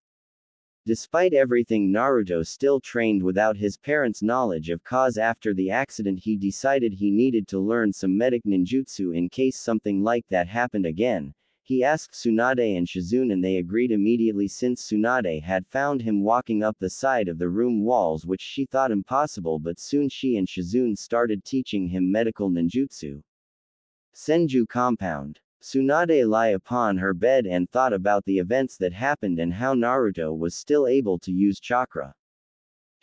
Despite everything, Naruto still trained without his parents' knowledge of cause. After the accident, he decided he needed to learn some medic ninjutsu in case something like that happened again. He asked Tsunade and Shizune and they agreed immediately since Tsunade had found him walking up the side of the room walls, which she thought impossible, but soon she and Shizune started teaching him medical ninjutsu. Senju Compound. Tsunade lay upon her bed and thought about the events that happened and how Naruto was still able to use chakra.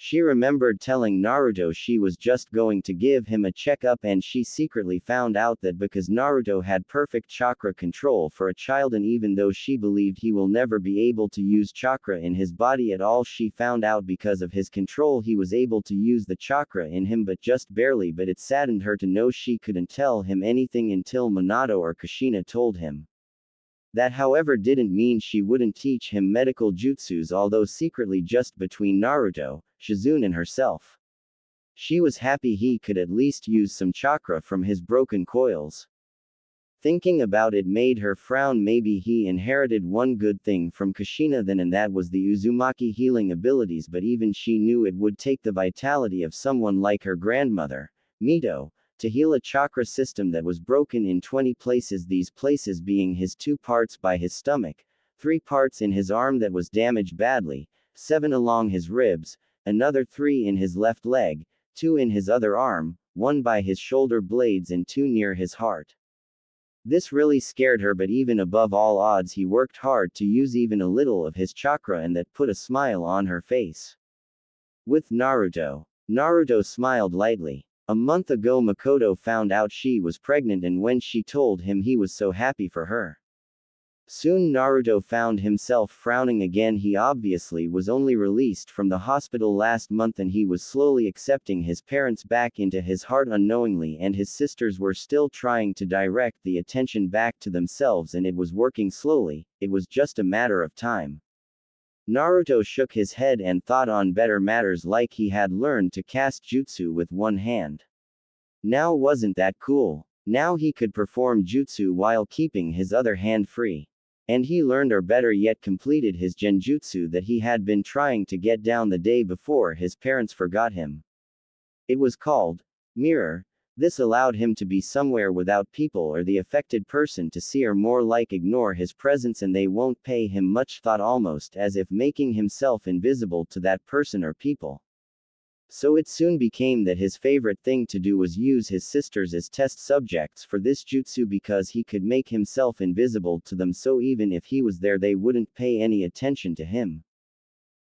She remembered telling Naruto she was just going to give him a checkup, and she secretly found out that because Naruto had perfect chakra control for a child, and even though she believed he will never be able to use chakra in his body at all, she found out because of his control he was able to use the chakra in him, but just barely. But it saddened her to know she couldn't tell him anything until Minato or Kushina told him. That, however, didn't mean she wouldn't teach him medical jutsus, although secretly just between Naruto, Shizune and herself. She was happy he could at least use some chakra from his broken coils. Thinking about it made her frown. Maybe he inherited one good thing from Kushina then, and that was the Uzumaki healing abilities, but even she knew it would take the vitality of someone like her grandmother, Mito, to heal a chakra system that was broken in 20 places, these places being his 2 parts by his stomach, 3 parts in his arm that was damaged badly, 7 along his ribs, another 3 in his left leg, 2 in his other arm, 1 by his shoulder blades and 2 near his heart. This really scared her, but even above all odds he worked hard to use even a little of his chakra, and that put a smile on her face. With Naruto. Naruto smiled lightly. A month ago Makoto found out she was pregnant, and when she told him he was so happy for her. Soon Naruto found himself frowning again. He obviously was only released from the hospital last month, and he was slowly accepting his parents back into his heart unknowingly, and his sisters were still trying to direct the attention back to themselves, and it was working slowly. It was just a matter of time. Naruto shook his head and thought on better matters, like he had learned to cast jutsu with one hand. Now wasn't that cool? Now he could perform jutsu while keeping his other hand free. And he learned, or better yet completed, his genjutsu that he had been trying to get down the day before his parents forgot him. It was called Mirror. This allowed him to be somewhere without people or the affected person to see, or more like ignore his presence, and they won't pay him much thought, almost as if making himself invisible to that person or people. So it soon became that his favorite thing to do was use his sisters as test subjects for this jutsu, because he could make himself invisible to them, so even if he was there they wouldn't pay any attention to him.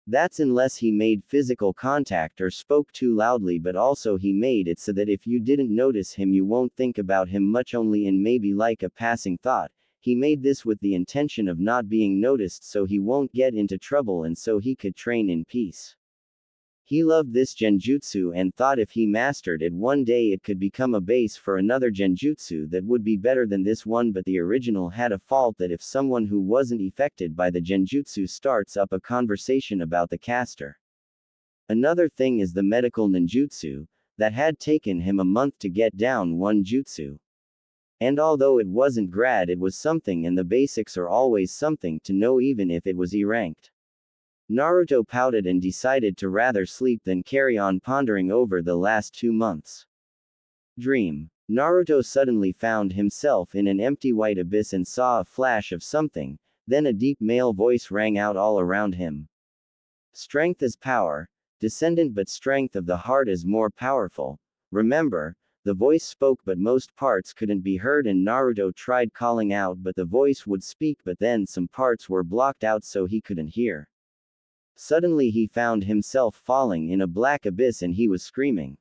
That's unless he made physical contact or spoke too loudly, but also he made it so that if you didn't notice him you won't think about him much, only in maybe like a passing thought. He made this with the intention of not being noticed so he won't get into trouble and so he could train in peace. He loved this genjutsu and thought if he mastered it one day it could become a base for another genjutsu that would be better than this one, but the original had a fault that if someone who wasn't affected by the genjutsu starts up a conversation about the caster. Another thing is the medical ninjutsu, that had taken him a month to get down one jutsu. And although it wasn't grad, it was something, and the basics are always something to know even if it was E-ranked. Naruto pouted and decided to rather sleep than carry on pondering over the last 2 months. Dream. Naruto suddenly found himself in an empty white abyss and saw a flash of something, then a deep male voice rang out all around him. Strength is power, descendant, but strength of the heart is more powerful. Remember, the voice spoke but most parts couldn't be heard, and Naruto tried calling out but the voice would speak, but then some parts were blocked out so he couldn't hear. Suddenly he found himself falling in a black abyss and he was screaming.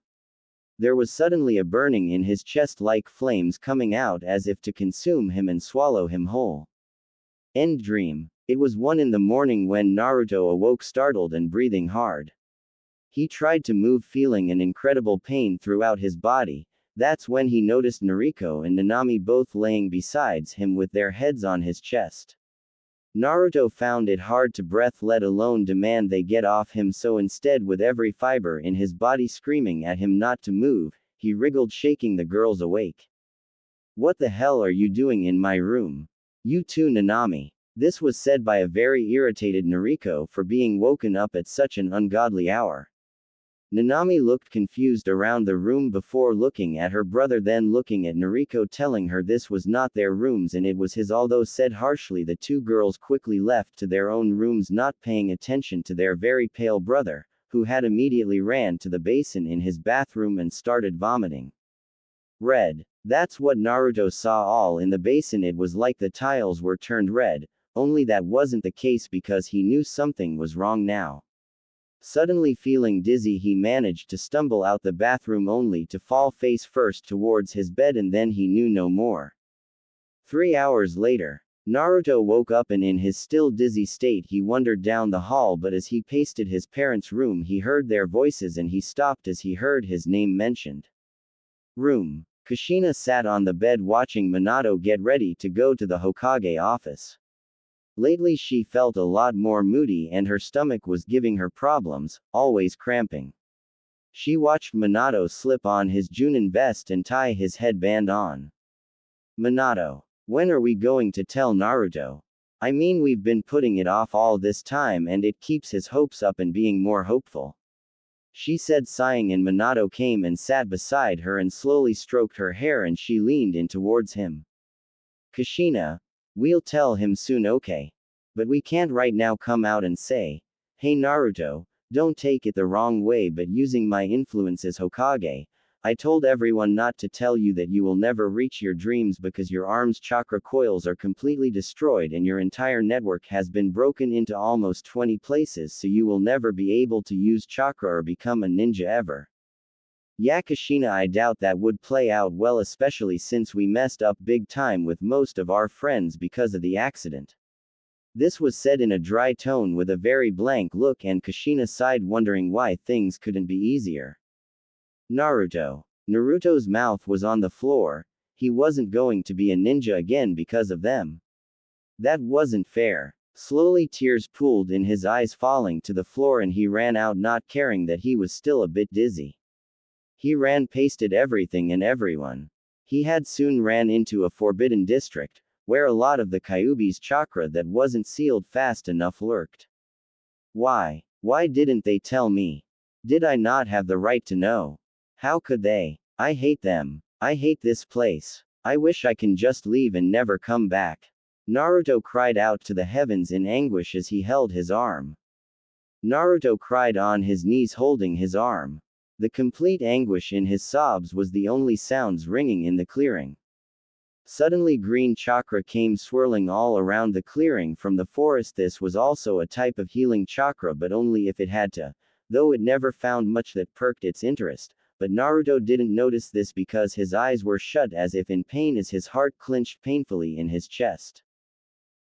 There was suddenly a burning in his chest, like flames coming out as if to consume him and swallow him whole. End dream. It was 1 in the morning when Naruto awoke, startled and breathing hard. He tried to move, feeling an incredible pain throughout his body. That's when he noticed Nariko and Nanami both laying beside him with their heads on his chest. Naruto found it hard to breathe, let alone demand they get off him, so instead, with every fiber in his body screaming at him not to move, he wriggled, shaking the girls awake. What the hell are you doing in my room? You too, Nanami. This was said by a very irritated Nariko for being woken up at such an ungodly hour. Nanami looked confused around the room before looking at her brother, then looking at Nariko, telling her this was not their rooms and it was his. Although said harshly, the two girls quickly left to their own rooms, not paying attention to their very pale brother, who had immediately ran to the basin in his bathroom and started vomiting red. That's what Naruto saw all in the basin. It was like the tiles were turned red, only that wasn't the case because he knew something was wrong now. Suddenly feeling dizzy, he managed to stumble out the bathroom only to fall face first towards his bed, and then he knew no more. 3 hours later, Naruto woke up and in his still dizzy state he wandered down the hall, but as he paced his parents' room he heard their voices and he stopped as he heard his name mentioned. Room. Kushina sat on the bed watching Minato get ready to go to the Hokage office. Lately she felt a lot more moody and her stomach was giving her problems, always cramping. She watched Minato slip on his Junin vest and tie his headband on. Minato, when are we going to tell Naruto? I mean, we've been putting it off all this time and it keeps his hopes up and being more hopeful. She said, sighing, and Minato came and sat beside her and slowly stroked her hair and she leaned in towards him. Kushina, we'll tell him soon, okay? But we can't right now come out and say, hey Naruto, don't take it the wrong way, but using my influence as Hokage, I told everyone not to tell you that you will never reach your dreams because your arm's chakra coils are completely destroyed and your entire network has been broken into almost 20 places, so you will never be able to use chakra or become a ninja ever. Yeah, Kushina, I doubt that would play out well, especially since we messed up big time with most of our friends because of the accident. This was said in a dry tone with a very blank look, and Kushina sighed, wondering why things couldn't be easier. Naruto's mouth was on the floor. He wasn't going to be a ninja again because of them. That wasn't fair. Slowly tears pooled in his eyes, falling to the floor, and he ran out, not caring that he was still a bit dizzy. He ran, pasted everything and everyone. He had soon ran into a forbidden district, where a lot of the Kyuubi's chakra that wasn't sealed fast enough lurked. Why didn't they tell me? Did I not have the right to know? How could they? I hate them. I hate this place. I wish I can just leave and never come back. Naruto cried out to the heavens in anguish as he held his arm. Naruto cried on his knees, holding his arm. The complete anguish in his sobs was the only sounds ringing in the clearing. Suddenly green chakra came swirling all around the clearing from the forest. This was also a type of healing chakra, but only if it had to, though it never found much that perked its interest. But Naruto didn't notice this because his eyes were shut as if in pain as his heart clenched painfully in his chest.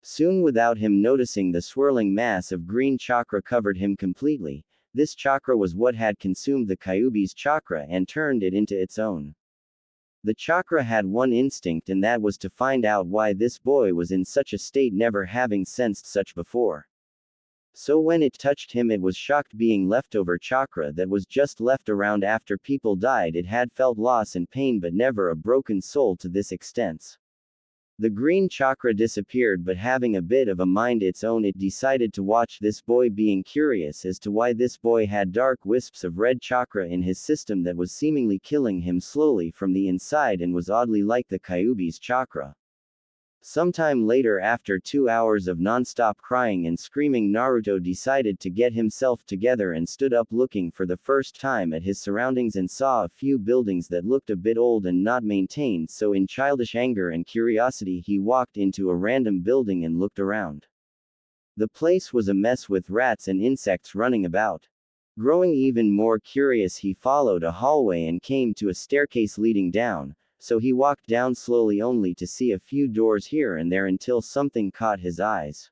Soon, without him noticing, the swirling mass of green chakra covered him completely. This chakra was what had consumed the Kyuubi's chakra and turned it into its own. The chakra had one instinct, and that was to find out why this boy was in such a state, never having sensed such before. So when it touched him, it was shocked, being leftover chakra that was just left around after people died. It had felt loss and pain, but never a broken soul to this extent. The green chakra disappeared, but having a bit of a mind its own, it decided to watch this boy, being curious as to why this boy had dark wisps of red chakra in his system that was seemingly killing him slowly from the inside and was oddly like the Kyuubi's chakra. Sometime later, after 2 hours of non-stop crying and screaming, Naruto decided to get himself together and stood up, looking for the first time at his surroundings, and saw a few buildings that looked a bit old and not maintained, so in childish anger and curiosity he walked into a random building and looked around. The place was a mess with rats and insects running about. Growing even more curious, he followed a hallway and came to a staircase leading down. So he walked down slowly, only to see a few doors here and there until something caught his eyes.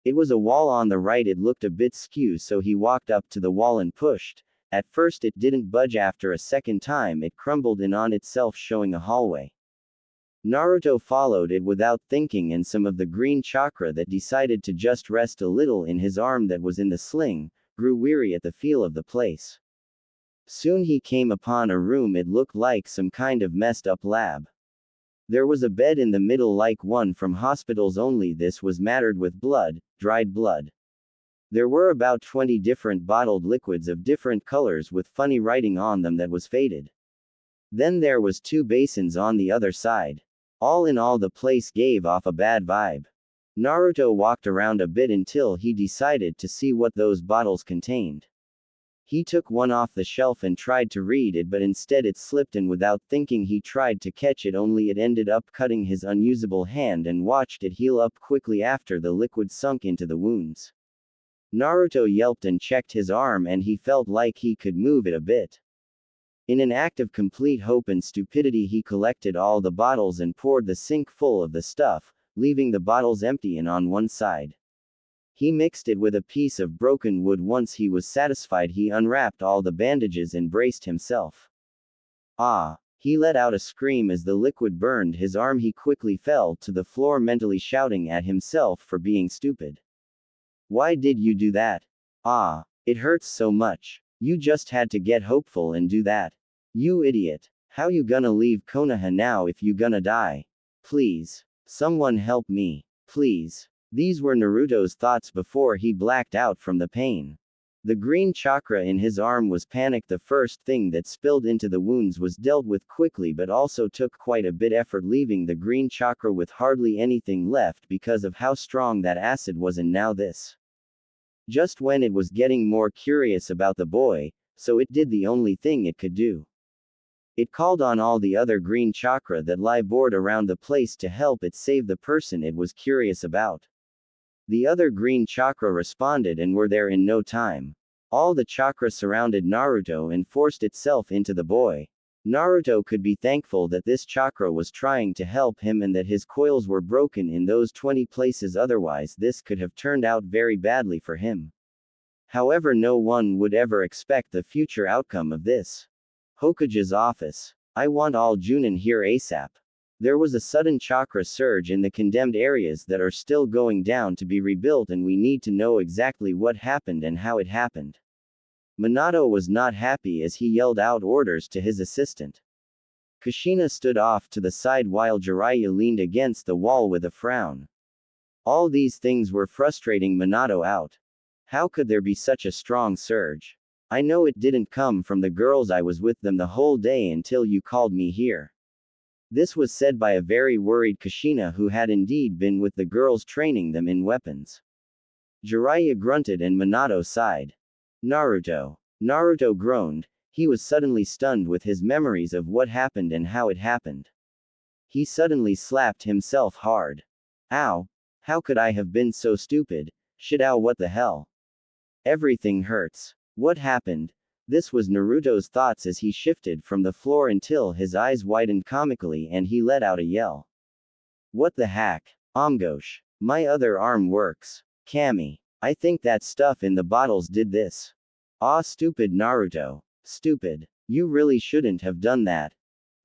It was a wall on the right. It looked a bit skew, so he walked up to the wall and pushed. At first it didn't budge. After a second time it crumbled in on itself, showing a hallway. Naruto followed it without thinking, and some of the green chakra that decided to just rest a little in his arm that was in the sling, grew weary at the feel of the place. Soon he came upon a room. It looked like some kind of messed up lab. There was a bed in the middle like one from hospitals, only this was mattered with blood, dried blood. There were about 20 different bottled liquids of different colors with funny writing on them that was faded. Then there was 2 basins on the other side. All in all, the place gave off a bad vibe. Naruto walked around a bit until he decided to see what those bottles contained. He took one off the shelf and tried to read it, but instead it slipped, and without thinking he tried to catch it, only it ended up cutting his unusable hand and watched it heal up quickly after the liquid sunk into the wounds. Naruto yelped and checked his arm, and he felt like he could move it a bit. In an act of complete hope and stupidity, he collected all the bottles and poured the sink full of the stuff, leaving the bottles empty and on one side. He mixed it with a piece of broken wood. Once he was satisfied, he unwrapped all the bandages and braced himself. Ah! He let out a scream as the liquid burned his arm. He quickly fell to the floor, mentally shouting at himself for being stupid. Why did you do that? Ah! It hurts so much. You just had to get hopeful and do that. You idiot. How you gonna leave Konoha now if you gonna die? Please. Someone help me. Please. These were Naruto's thoughts before he blacked out from the pain. The green chakra in his arm was panicked. The first thing that spilled into the wounds was dealt with quickly, but also took quite a bit effort, leaving the green chakra with hardly anything left because of how strong that acid was. And now this. Just when it was getting more curious about the boy, so it did the only thing it could do. It called on all the other green chakra that lie bored around the place to help it save the person it was curious about. The other green chakra responded and were there in no time. All the chakra surrounded Naruto and forced itself into the boy. Naruto could be thankful that this chakra was trying to help him and that his coils were broken in those 20 places, otherwise this could have turned out very badly for him. However, no one would ever expect the future outcome of this. Hokage's office. I want all Junin here ASAP. There was a sudden chakra surge in the condemned areas that are still going down to be rebuilt, and we need to know exactly what happened and how it happened. Minato was not happy as he yelled out orders to his assistant. Kushina stood off to the side while Jiraiya leaned against the wall with a frown. All these things were frustrating Minato out. How could there be such a strong surge? I know it didn't come from the girls. I was with them the whole day until you called me here. This was said by a very worried Kushina, who had indeed been with the girls training them in weapons. Jiraiya grunted and Minato sighed. Naruto. Naruto groaned. He was suddenly stunned with his memories of what happened and how it happened. He suddenly slapped himself hard. Ow! How could I have been so stupid? Shit, ow, what the hell? Everything hurts. What happened? This was Naruto's thoughts as he shifted from the floor until his eyes widened comically and he let out a yell. What the heck? Omgosh. My other arm works. Kami. I think that stuff in the bottles did this. Ah, stupid Naruto. Stupid. You really shouldn't have done that.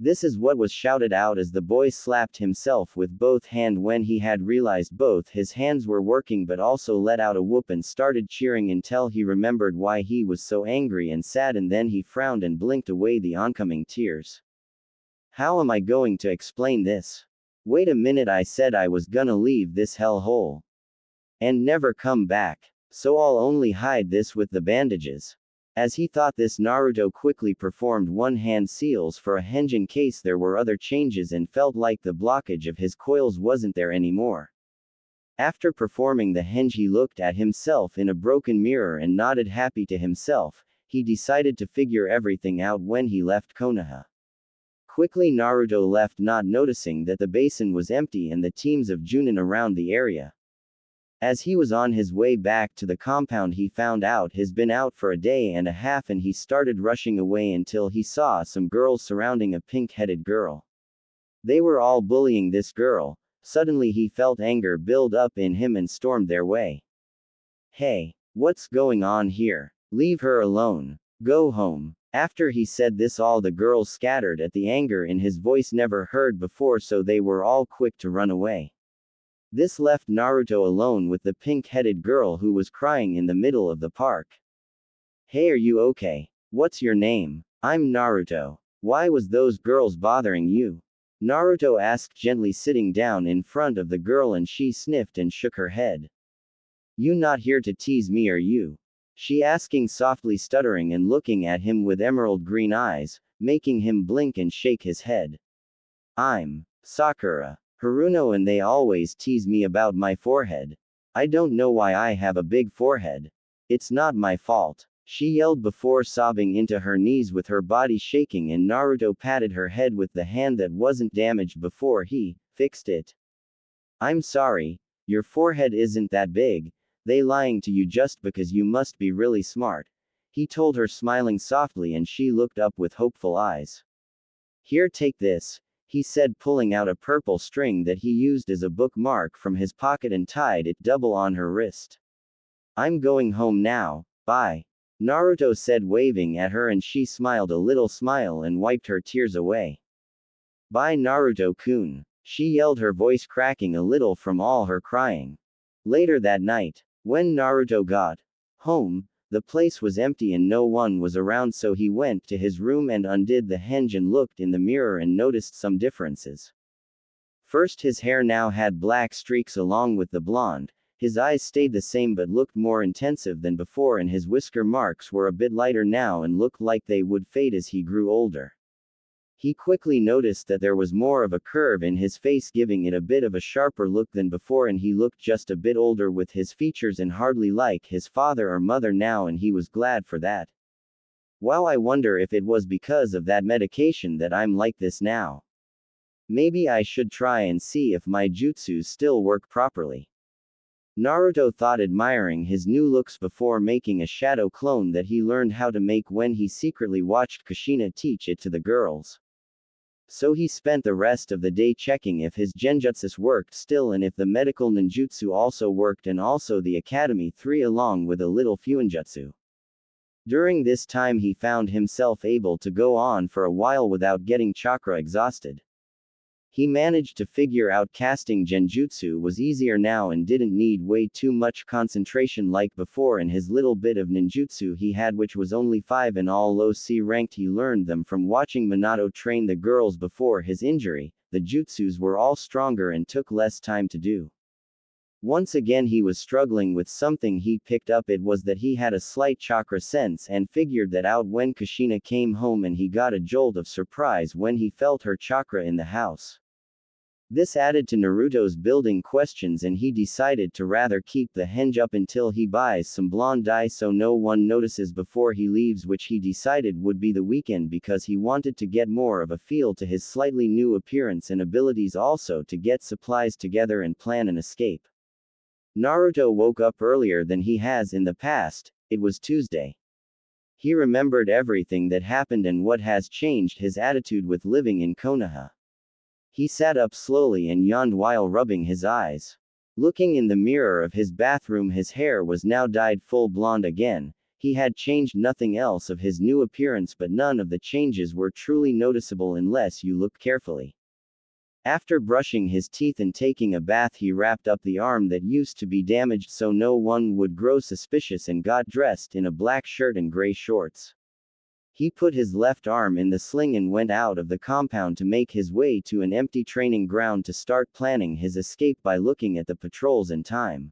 This is what was shouted out as the boy slapped himself with both hands when he had realized both his hands were working, but also let out a whoop and started cheering until he remembered why he was so angry and sad, and then he frowned and blinked away the oncoming tears. How am I going to explain this? Wait a minute, I said I was gonna leave this hellhole and never come back. So I'll only hide this with the bandages. As he thought this, Naruto quickly performed one-hand seals for a henge in case there were other changes and felt like the blockage of his coils wasn't there anymore. After performing the henge, he looked at himself in a broken mirror and nodded happy to himself. He decided to figure everything out when he left Konoha. Quickly Naruto left, not noticing that the basin was empty and the teams of Junin around the area. As he was on his way back to the compound, he found out he's been out for a day and a half, and he started rushing away until he saw some girls surrounding a pink-headed girl. They were all bullying this girl. Suddenly he felt anger build up in him and stormed their way. Hey, what's going on here? Leave her alone. Go home. After he said this, all the girls scattered at the anger in his voice never heard before, so they were all quick to run away. This left Naruto alone with the pink-headed girl who was crying in the middle of the park. Hey, are you okay? What's your name? I'm Naruto. Why was those girls bothering you? Naruto asked gently, sitting down in front of the girl, and she sniffed and shook her head. You not here to tease me, are you? She asking softly, stuttering and looking at him with emerald green eyes, making him blink and shake his head. I'm Sakura. Haruno and they always tease me about my forehead. I don't know why I have a big forehead. It's not my fault. She yelled before sobbing into her knees with her body shaking, and Naruto patted her head with the hand that wasn't damaged before he fixed it. I'm sorry, your forehead isn't that big. They lying to you just because you must be really smart. He told her, smiling softly, and she looked up with hopeful eyes. Here, take this, he said, pulling out a purple string that he used as a bookmark from his pocket and tied it double on her wrist. I'm going home now, bye. Naruto said, waving at her, and she smiled a little smile and wiped her tears away. Bye Naruto-kun, she yelled, her voice cracking a little from all her crying. Later that night, when Naruto got home, the place was empty and no one was around, so he went to his room and undid the hinge and looked in the mirror and noticed some differences. First, his hair now had black streaks along with the blonde. His eyes stayed the same but looked more intensive than before, and his whisker marks were a bit lighter now and looked like they would fade as he grew older. He quickly noticed that there was more of a curve in his face, giving it a bit of a sharper look than before, and he looked just a bit older with his features and hardly like his father or mother now, and he was glad for that. Wow, I wonder if it was because of that medication that I'm like this now. Maybe I should try and see if my jutsus still work properly. Naruto thought, admiring his new looks before making a shadow clone that he learned how to make when he secretly watched Kushina teach it to the girls. So he spent the rest of the day checking if his genjutsus worked still and if the medical ninjutsu also worked, and also the Academy 3 along with a little fuinjutsu. During this time he found himself able to go on for a while without getting chakra exhausted. He managed to figure out casting genjutsu was easier now and didn't need way too much concentration like before, and his little bit of ninjutsu he had, which was only 5 in all, low C ranked, he learned them from watching Minato train the girls before his injury. The jutsus were all stronger and took less time to do. Once again he was struggling with something he picked up. It was that he had a slight chakra sense and figured that out when Kushina came home, and he got a jolt of surprise when he felt her chakra in the house. This added to Naruto's building questions, and he decided to rather keep the henge up until he buys some blonde dye so no one notices before he leaves, which he decided would be the weekend because he wanted to get more of a feel to his slightly new appearance and abilities, also to get supplies together and plan an escape. Naruto woke up earlier than he has in the past. It was Tuesday. He remembered everything that happened and what has changed his attitude with living in Konoha. He sat up slowly and yawned while rubbing his eyes. Looking in the mirror of his bathroom, his hair was now dyed full blonde again. He had changed nothing else of his new appearance, but none of the changes were truly noticeable unless you look carefully. After brushing his teeth and taking a bath, he wrapped up the arm that used to be damaged so no one would grow suspicious and got dressed in a black shirt and gray shorts. He put his left arm in the sling and went out of the compound to make his way to an empty training ground to start planning his escape by looking at the patrols and time.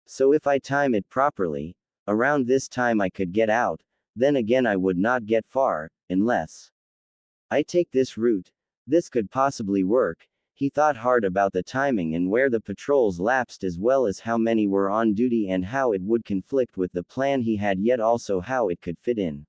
So if I time it properly, around this time I could get out, then again I would not get far, unless I take this route. This could possibly work. He thought hard about the timing and where the patrols lapsed, as well as how many were on duty and how it would conflict with the plan he had, yet also how it could fit in.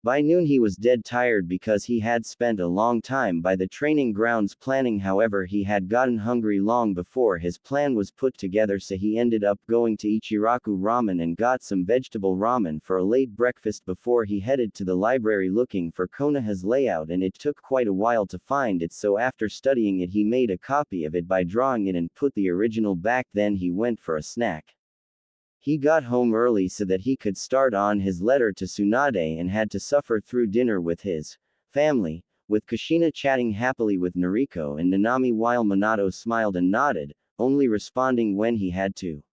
By noon he was dead tired because he had spent a long time by the training grounds planning. However, he had gotten hungry long before his plan was put together, so he ended up going to Ichiraku Ramen and got some vegetable ramen for a late breakfast before he headed to the library looking for Konoha's layout, and it took quite a while to find it, so after studying it he made a copy of it by drawing it and put the original back. Then he went for a snack. He got home early so that he could start on his letter to Tsunade and had to suffer through dinner with his family, with Kushina chatting happily with Noriko and Nanami while Minato smiled and nodded, only responding when he had to.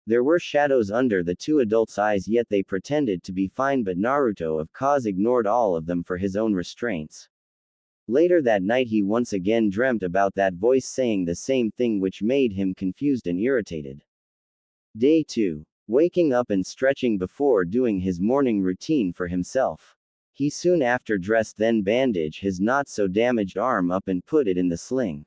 There were shadows under the two adults' eyes, yet they pretended to be fine, but Naruto of course ignored all of them for his own restraints. Later that night he once again dreamt about that voice saying the same thing, which made him confused and irritated. Day 2. Waking up and stretching before doing his morning routine for himself. He soon after dressed, then bandaged his not-so-damaged arm up and put it in the sling.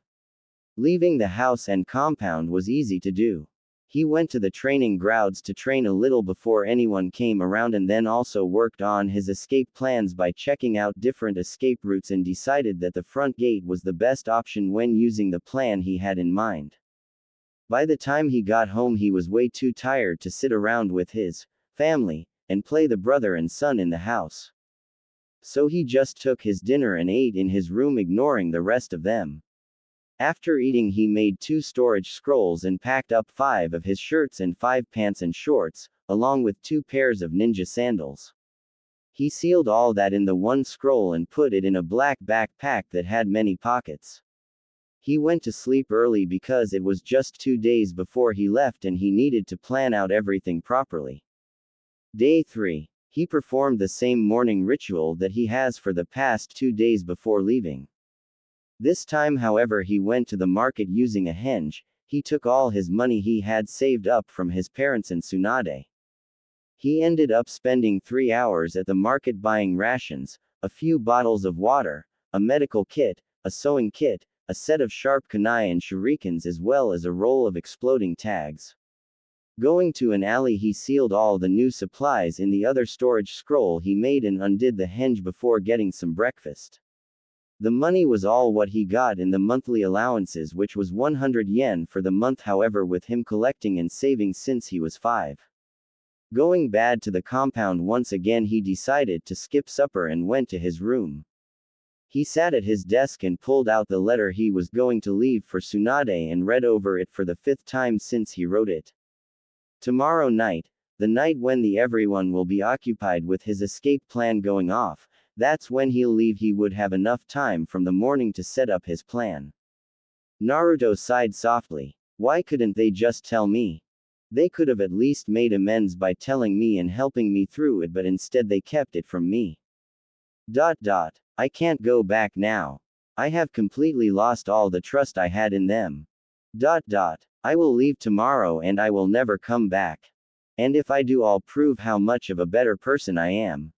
Leaving the house and compound was easy to do. He went to the training grounds to train a little before anyone came around, and then also worked on his escape plans by checking out different escape routes and decided that the front gate was the best option when using the plan he had in mind. By the time he got home he was way too tired to sit around with his family and play the brother and son in the house. So he just took his dinner and ate in his room, ignoring the rest of them. After eating he made 2 storage scrolls and packed up 5 of his shirts and 5 pants and shorts, along with 2 pairs of ninja sandals. He sealed all that in the one scroll and put it in a black backpack that had many pockets. He went to sleep early because it was just 2 days before he left and he needed to plan out everything properly. Day 3. He performed the same morning ritual that he has for the past 2 days before leaving. This time, however, he went to the market using a henge. He took all his money he had saved up from his parents and Tsunade. He ended up spending 3 hours at the market buying rations, a few bottles of water, a medical kit, a sewing kit, a set of sharp kunai and shurikens, as well as a roll of exploding tags. Going to an alley he sealed all the new supplies in the other storage scroll he made and undid the henge before getting some breakfast. The money was all what he got in the monthly allowances, which was 100 yen for the month, however, with him collecting and saving since he was 5. Going bad to the compound once again, he decided to skip supper and went to his room. He sat at his desk and pulled out the letter he was going to leave for Tsunade and read over it for the 5th time since he wrote it. Tomorrow night, the night when everyone will be occupied with his escape plan going off, that's when he'll leave. He would have enough time from the morning to set up his plan. Naruto sighed softly. Why couldn't they just tell me? They could have at least made amends by telling me and helping me through it, but instead they kept it from me. I can't go back now. I have completely lost all the trust I had in them. I will leave tomorrow and I will never come back. And if I do, I'll prove how much of a better person I am.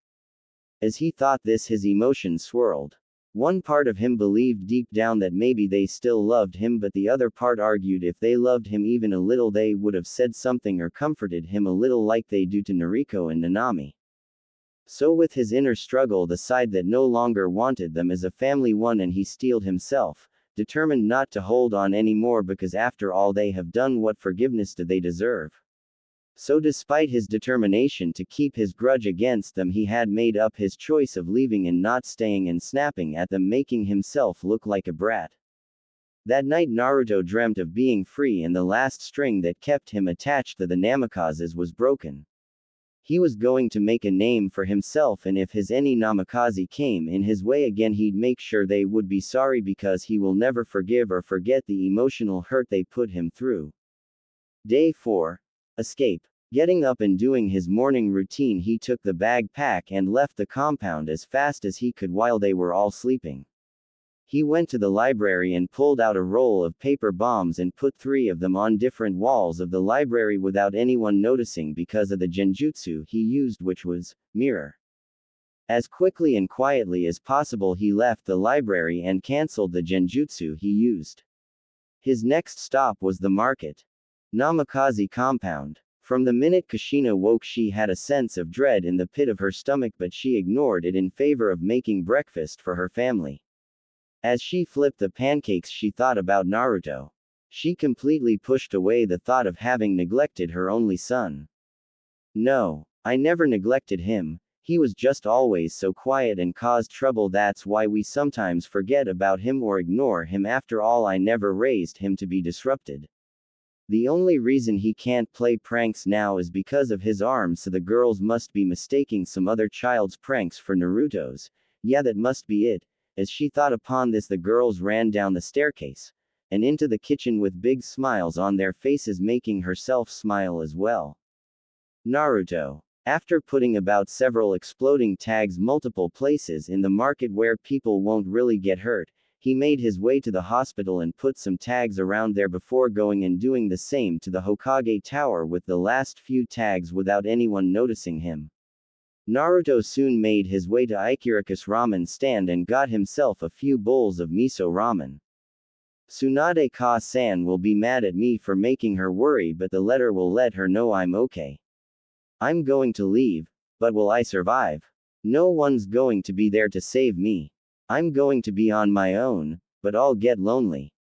As he thought this, his emotions swirled. One part of him believed deep down that maybe they still loved him, but the other part argued if they loved him even a little they would have said something or comforted him a little like they do to Noriko and Nanami. So with his inner struggle, the side that no longer wanted them as a family won, and he steeled himself, determined not to hold on anymore, because after all they have done, what forgiveness do they deserve? So despite his determination to keep his grudge against them, he had made up his choice of leaving and not staying and snapping at them, making himself look like a brat. That night Naruto dreamt of being free, and the last string that kept him attached to the Namakazes was broken. He was going to make a name for himself, and if any Namikaze came in his way again, he'd make sure they would be sorry, because he will never forgive or forget the emotional hurt they put him through. Day 4. Escape. Getting up and doing his morning routine, he took the bag pack and left the compound as fast as he could while they were all sleeping. He went to the library and pulled out a roll of paper bombs and put 3 of them on different walls of the library without anyone noticing, because of the genjutsu he used, which was mirror. As quickly and quietly as possible he left the library and cancelled the genjutsu he used. His next stop was the market. Namikaze compound. From the minute Kushina woke, she had a sense of dread in the pit of her stomach, but she ignored it in favor of making breakfast for her family. As she flipped the pancakes, she thought about Naruto. She completely pushed away the thought of having neglected her only son. No, I never neglected him. He was just always so quiet and caused trouble. That's why we sometimes forget about him or ignore him. After all, I never raised him to be disrupted. The only reason he can't play pranks now is because of his arms, so the girls must be mistaking some other child's pranks for Naruto's. Yeah, that must be it. As she thought upon this, the girls ran down the staircase. and into the kitchen with big smiles on their faces, making herself smile as well. Naruto. After putting about several exploding tags multiple places in the market where people won't really get hurt, he made his way to the hospital and put some tags around there before going and doing the same to the Hokage Tower with the last few tags without anyone noticing him. Naruto soon made his way to Ikiraku's ramen stand and got himself a few bowls of miso ramen. Tsunade Ka-san will be mad at me for making her worry, but the letter will let her know I'm okay. I'm going to leave, but will I survive? No one's going to be there to save me. I'm going to be on my own, but I'll get lonely.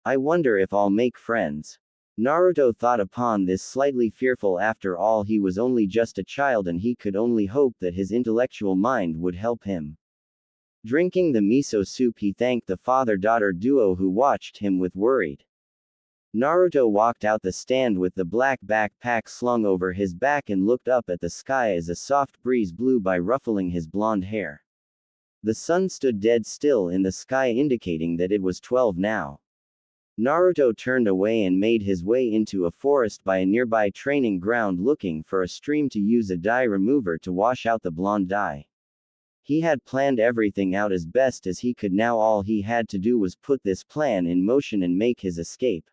I wonder if I'll make friends. Naruto thought upon this slightly fearful. After all, he was only just a child and he could only hope that his intellectual mind would help him. Drinking the miso soup, he thanked the father-daughter duo who watched him with worried. Naruto walked out the stand with the black backpack slung over his back and looked up at the sky as a soft breeze blew by, ruffling his blonde hair. The sun stood dead still in the sky, indicating that it was 12 now. Naruto turned away and made his way into a forest by a nearby training ground, looking for a stream to use a dye remover to wash out the blonde dye. He had planned everything out as best as he could. Now all he had to do was put this plan in motion and make his escape.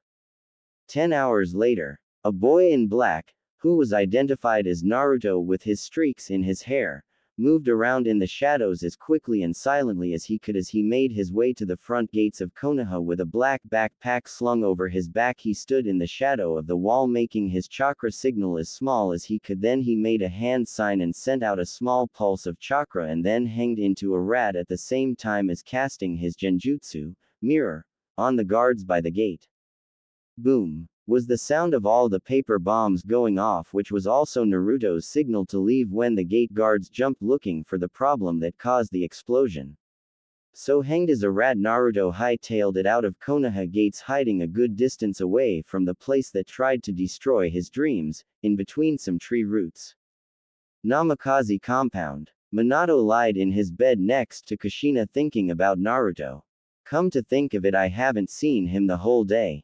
10 hours later, a boy in black, who was identified as Naruto with his streaks in his hair, moved around in the shadows as quickly and silently as he could as he made his way to the front gates of Konoha with a black backpack slung over his back. He stood in the shadow of the wall, making his chakra signal as small as he could. Then he made a hand sign and sent out a small pulse of chakra and then hanged into a rat at the same time as casting his genjutsu, mirror, on the guards by the gate. Boom! Was the sound of all the paper bombs going off, which was also Naruto's signal to leave when the gate guards jumped looking for the problem that caused the explosion. So hanged as a rat, Naruto hightailed it out of Konoha gates, hiding a good distance away from the place that tried to destroy his dreams, in between some tree roots. Namikaze compound. Minato lied in his bed next to Kushina thinking about Naruto. Come to think of it, I haven't seen him the whole day.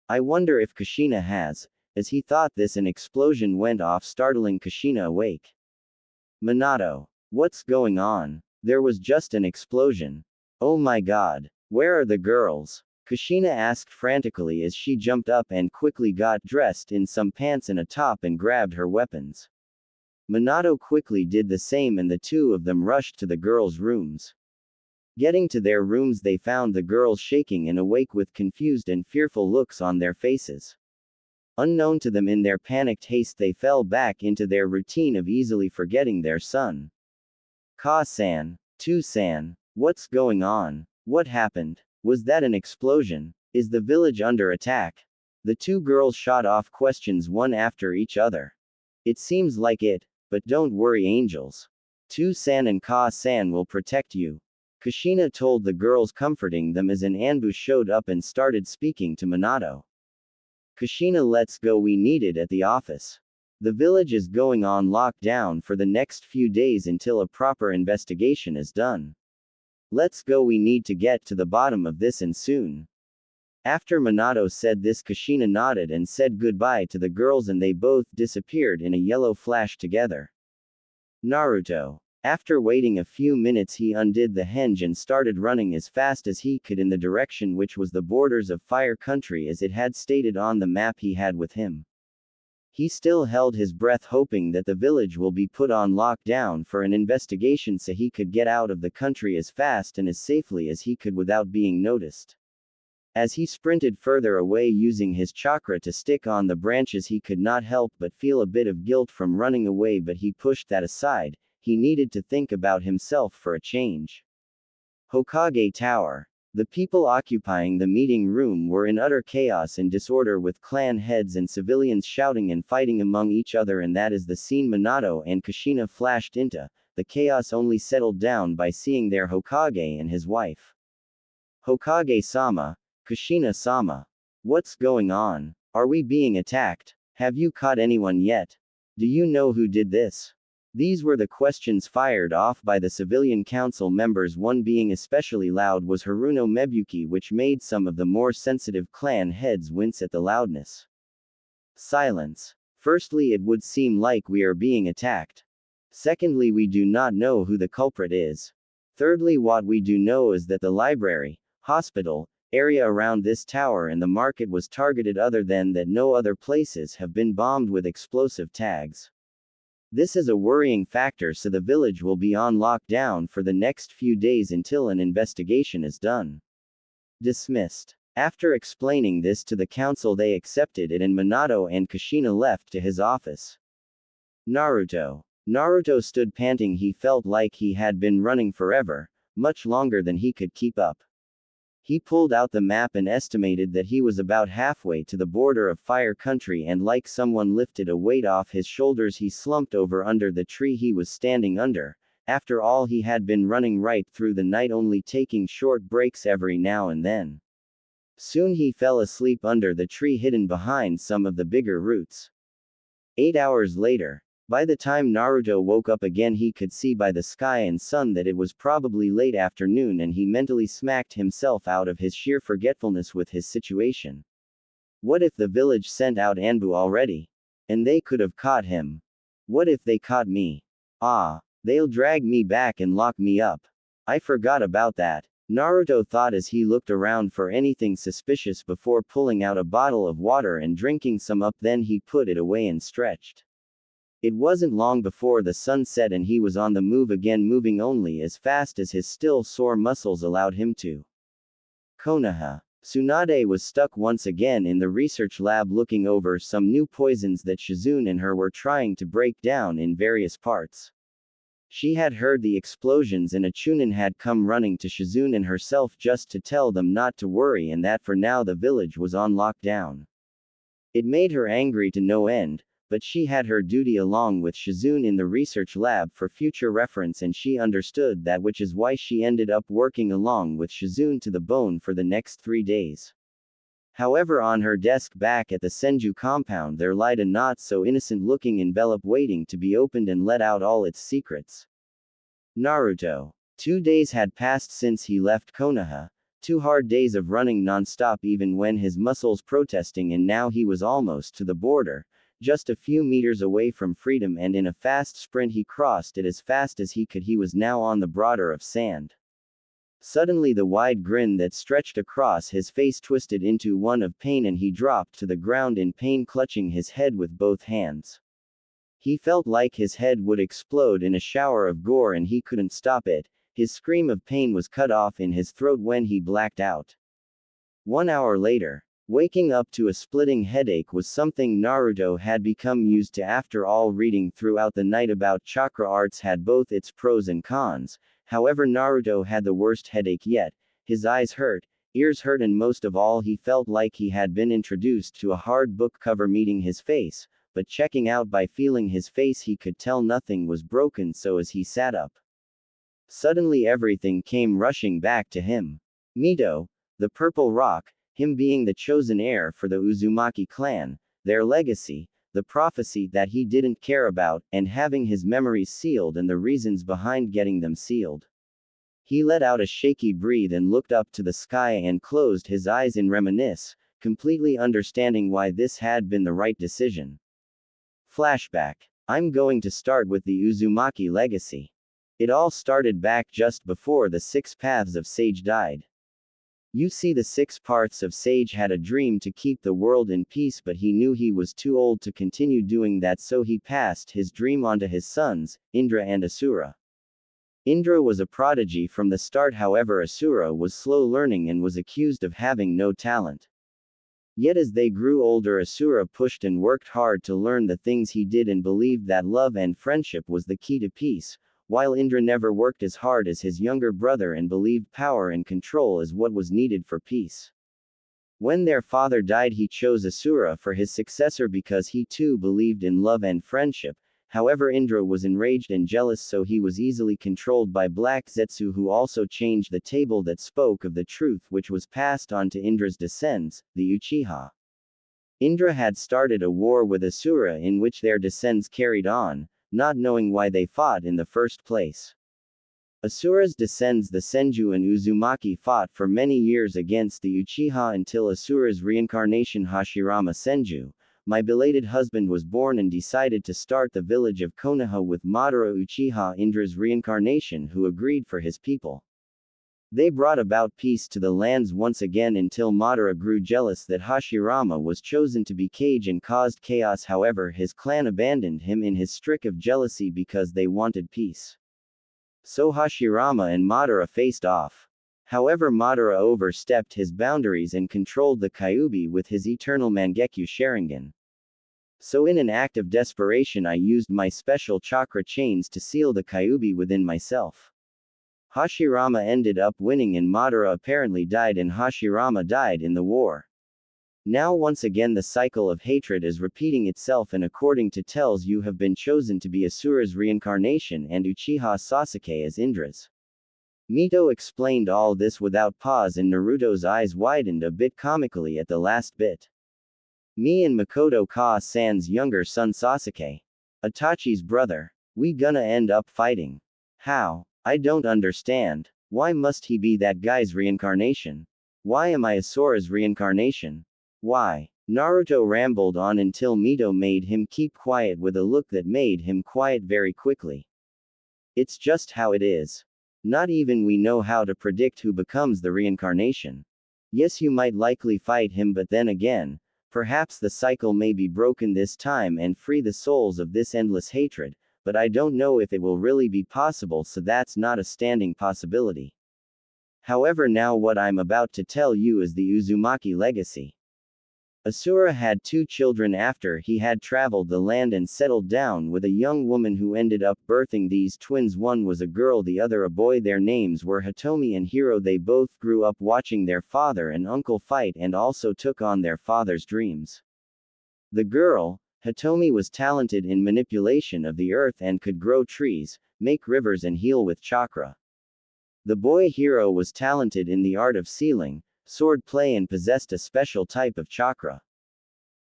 I wonder if Kushina has. As he thought this, an explosion went off, startling Kushina awake. Minato. What's going on? There was just an explosion. Oh my god. Where are the girls? Kushina asked frantically as she jumped up and quickly got dressed in some pants and a top and grabbed her weapons. Minato quickly did the same and the two of them rushed to the girls' rooms. Getting to their rooms, they found the girls shaking and awake with confused and fearful looks on their faces. Unknown to them, in their panicked haste, they fell back into their routine of easily forgetting their son. Ka-san, Tu-san, what's going on? What happened? Was that an explosion? Is the village under attack? The two girls shot off questions one after each other. It seems like it, but don't worry, angels. Tu-san and Ka-san will protect you. Kushina told the girls, comforting them as an ambush showed up and started speaking to Minato. Kushina, let's go, we need it at the office. The village is going on lockdown for the next few days until a proper investigation is done. Let's go, we need to get to the bottom of this, and soon. After Minato said this, Kushina nodded and said goodbye to the girls and they both disappeared in a yellow flash together. Naruto. After waiting a few minutes, he undid the hinge and started running as fast as he could in the direction which was the borders of Fire Country as it had stated on the map he had with him. He still held his breath, hoping that the village will be put on lockdown for an investigation so he could get out of the country as fast and as safely as he could without being noticed. As he sprinted further away using his chakra to stick on the branches, he could not help but feel a bit of guilt from running away, but he pushed that aside. He needed to think about himself for a change. Hokage Tower. The people occupying the meeting room were in utter chaos and disorder, with clan heads and civilians shouting and fighting among each other, and that is the scene Minato and Kushina flashed into. The chaos only settled down by seeing their Hokage and his wife. Hokage-sama, Kushina-sama. What's going on? Are we being attacked? Have you caught anyone yet? Do you know who did this? These were the questions fired off by the civilian council members, one being especially loud was Haruno Mebuki, which made some of the more sensitive clan heads wince at the loudness. Silence. Firstly, it would seem like we are being attacked. Secondly, we do not know who the culprit is. Thirdly, what we do know is that the library, hospital, area around this tower and the market was targeted, other than that no other places have been bombed with explosive tags. This is a worrying factor, so the village will be on lockdown for the next few days until an investigation is done. Dismissed. After explaining this to the council, they accepted it and Minato and Kushina left to his office. Naruto. Naruto stood panting. He felt like he had been running forever, much longer than he could keep up. He pulled out the map and estimated that he was about halfway to the border of Fire Country, and like someone lifted a weight off his shoulders, he slumped over under the tree he was standing under. After all, he had been running right through the night, only taking short breaks every now and then. Soon he fell asleep under the tree hidden behind some of the bigger roots. 8 hours later. By the time Naruto woke up again, he could see by the sky and sun that it was probably late afternoon, and he mentally smacked himself out of his sheer forgetfulness with his situation. What if the village sent out Anbu already? And they could have caught him. What if they caught me? Ah, they'll drag me back and lock me up. I forgot about that. Naruto thought as he looked around for anything suspicious before pulling out a bottle of water and drinking some up, then he put it away and stretched. It wasn't long before the sun set and he was on the move again, moving only as fast as his still sore muscles allowed him to. Konoha. Tsunade was stuck once again in the research lab looking over some new poisons that Shizune and her were trying to break down in various parts. She had heard the explosions and a Chunin had come running to Shizune and herself just to tell them not to worry and that for now the village was on lockdown. It made her angry to no end, but she had her duty along with Shizune in the research lab for future reference, and she understood that, which is why she ended up working along with Shizune to the bone for the next 3 days. However, on her desk back at the Senju compound there lied a not-so-innocent-looking envelope waiting to be opened and let out all its secrets. Naruto. 2 days had passed since he left Konoha, 2 hard days of running non-stop even when his muscles protesting, and now he was almost to the border, just a few meters away from freedom, and in a fast sprint he crossed it as fast as he could. He was now on the border of sand. Suddenly the wide grin that stretched across his face twisted into one of pain and he dropped to the ground in pain, clutching his head with both hands. He felt like his head would explode in a shower of gore and he couldn't stop it. His scream of pain was cut off in his throat when he blacked out. 1 hour later. Waking up to a splitting headache was something Naruto had become used to. After all, reading throughout the night about chakra arts had both its pros and cons. However, Naruto had the worst headache yet. His eyes hurt, ears hurt, and most of all he felt like he had been introduced to a hard book cover meeting his face, but checking out by feeling his face he could tell nothing was broken. So as he sat up, suddenly everything came rushing back to him. Mito, the Purple Rock, him being the chosen heir for the Uzumaki clan, their legacy, the prophecy that he didn't care about, and having his memories sealed and the reasons behind getting them sealed. He let out a shaky breath and looked up to the sky and closed his eyes in reminisce, completely understanding why this had been the right decision. Flashback. I'm going to start with the Uzumaki legacy. It all started back just before the 6 Paths of Sage died. You see, the 6 Paths of Sage had a dream to keep the world in peace, but he knew he was too old to continue doing that, so he passed his dream on to his sons, Indra and Asura. Indra was a prodigy from the start, however Asura was slow learning and was accused of having no talent. Yet as they grew older, Asura pushed and worked hard to learn the things he did and believed that love and friendship was the key to peace, while Indra never worked as hard as his younger brother and believed power and control is what was needed for peace. When their father died, he chose Asura for his successor because he too believed in love and friendship. However, Indra was enraged and jealous, so he was easily controlled by Black Zetsu, who also changed the table that spoke of the truth, which was passed on to Indra's descendants, the Uchiha. Indra had started a war with Asura in which their descendants carried on, not knowing why they fought in the first place. Asura's descends the Senju and Uzumaki fought for many years against the Uchiha until Asura's reincarnation Hashirama Senju, my belated husband, was born and decided to start the village of Konoha with Madara Uchiha Indra's reincarnation, who agreed for his people. They brought about peace to the lands once again until Madara grew jealous that Hashirama was chosen to be Kage and caused chaos. However, his clan abandoned him in his streak of jealousy because they wanted peace. So Hashirama and Madara faced off. However, Madara overstepped his boundaries and controlled the Kyuubi with his eternal Mangekyo Sharingan. So in an act of desperation I used my special chakra chains to seal the Kyuubi within myself. Hashirama ended up winning and Madara apparently died, and Hashirama died in the war. Now once again the cycle of hatred is repeating itself, and according to tells you have been chosen to be Asura's reincarnation and Uchiha Sasuke as Indra's. Mito explained all this without pause, and Naruto's eyes widened a bit comically at the last bit. Me and Makoto Ka-san's younger son Sasuke. Itachi's brother. We gonna end up fighting. How? I don't understand. Why must he be that guy's reincarnation? Why am I Asura's reincarnation? Why? Naruto rambled on until Mito made him keep quiet with a look that made him quiet very quickly. It's just how it is. Not even we know how to predict who becomes the reincarnation. Yes, you might likely fight him, but then again, perhaps the cycle may be broken this time and free the souls of this endless hatred, but I don't know if it will really be possible, so that's not a standing possibility. However, now what I'm about to tell you is the Uzumaki legacy. Asura had 2 children after he had traveled the land and settled down with a young woman who ended up birthing these twins. One was a girl, the other a boy. Their names were Hitomi and Hiro. They both grew up watching their father and uncle fight and also took on their father's dreams. The girl, Hitomi, was talented in manipulation of the earth and could grow trees, make rivers and heal with chakra. The boy Hiro was talented in the art of sealing, sword play, and possessed a special type of chakra.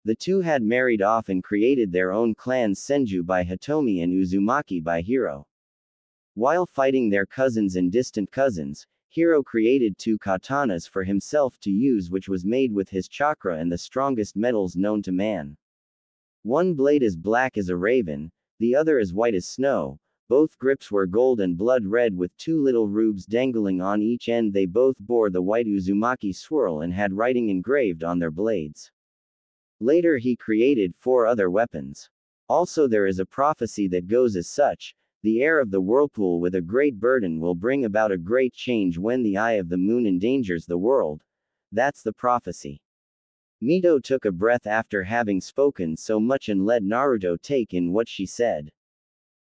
The two had married off and created their own clans, Senju by Hitomi and Uzumaki by Hiro. While fighting their cousins and distant cousins, Hiro created 2 katanas for himself to use, which was made with his chakra and the strongest metals known to man. One blade is black as a raven, the other is white as snow. Both grips were gold and blood red with 2 little rubes dangling on each end. They both bore the white Uzumaki swirl and had writing engraved on their blades. Later he created 4 other weapons. Also there is a prophecy that goes as such: the air of the whirlpool with a great burden will bring about a great change when the eye of the moon endangers the world. That's the prophecy. Mito took a breath after having spoken so much and let Naruto take in what she said.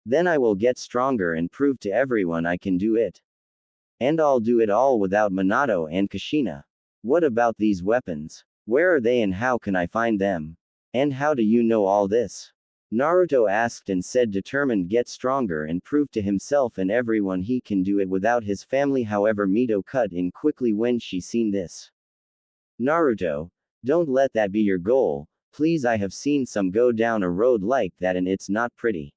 Then I will get stronger and prove to everyone I can do it. And I'll do it all without Minato and Kushina. What about these weapons? Where are they and how can I find them? And how do you know all this? Naruto asked and said, determined get stronger and prove to himself and everyone he can do it without his family. However, Mito cut in quickly when she seen this. Naruto, don't let that be your goal, please. I have seen some go down a road like that and it's not pretty.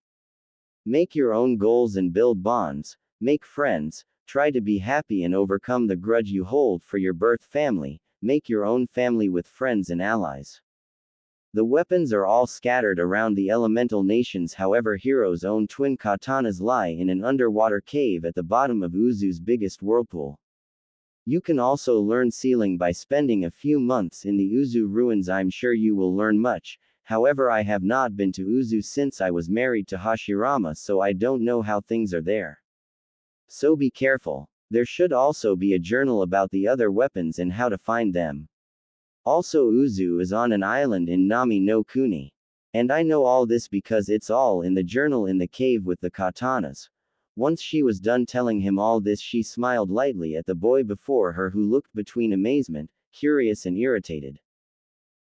Make your own goals and build bonds, make friends, try to be happy and overcome the grudge you hold for your birth family, make your own family with friends and allies. The weapons are all scattered around the elemental nations. However, Hiro's own twin katanas lie in an underwater cave at the bottom of Uzu's biggest whirlpool. You can also learn sealing by spending a few months in the Uzu ruins. I'm sure you will learn much. However, I have not been to Uzu since I was married to Hashirama, so I don't know how things are there. So be careful. There should also be a journal about the other weapons and how to find them. Also, Uzu is on an island in Nami no Kuni. And I know all this because it's all in the journal in the cave with the katanas. Once she was done telling him all this, she smiled lightly at the boy before her, who looked between amazement, curious and irritated.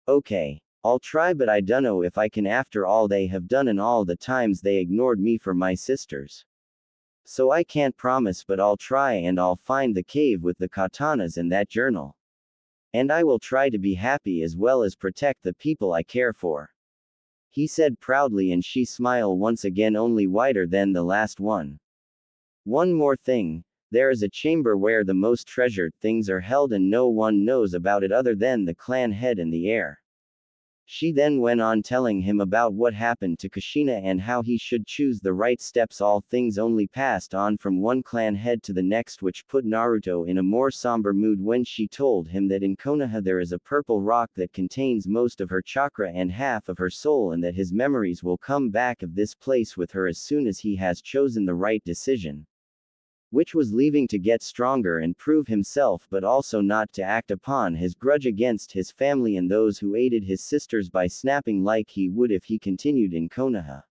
Okay. I'll try, but I dunno if I can after all they have done and all the times they ignored me for my sisters. So I can't promise, but I'll try and I'll find the cave with the katanas and that journal. And I will try to be happy as well as protect the people I care for. he said proudly, and she smiled once again, only wider than the last one. One more thing. There is a chamber where the most treasured things are held, and no one knows about it other than the clan head and the heir. She then went on telling him about what happened to Kushina and how he should choose the right steps. All things only passed on from one clan head to the next, which put Naruto in a more somber mood when she told him that in Konoha there is a purple rock that contains most of her chakra and half of her soul, and that his memories will come back of this place with her as soon as he has chosen the right decision, which was leaving to get stronger and prove himself, but also not to act upon his grudge against his family and those who aided his sisters by snapping like he would if he continued in Konoha.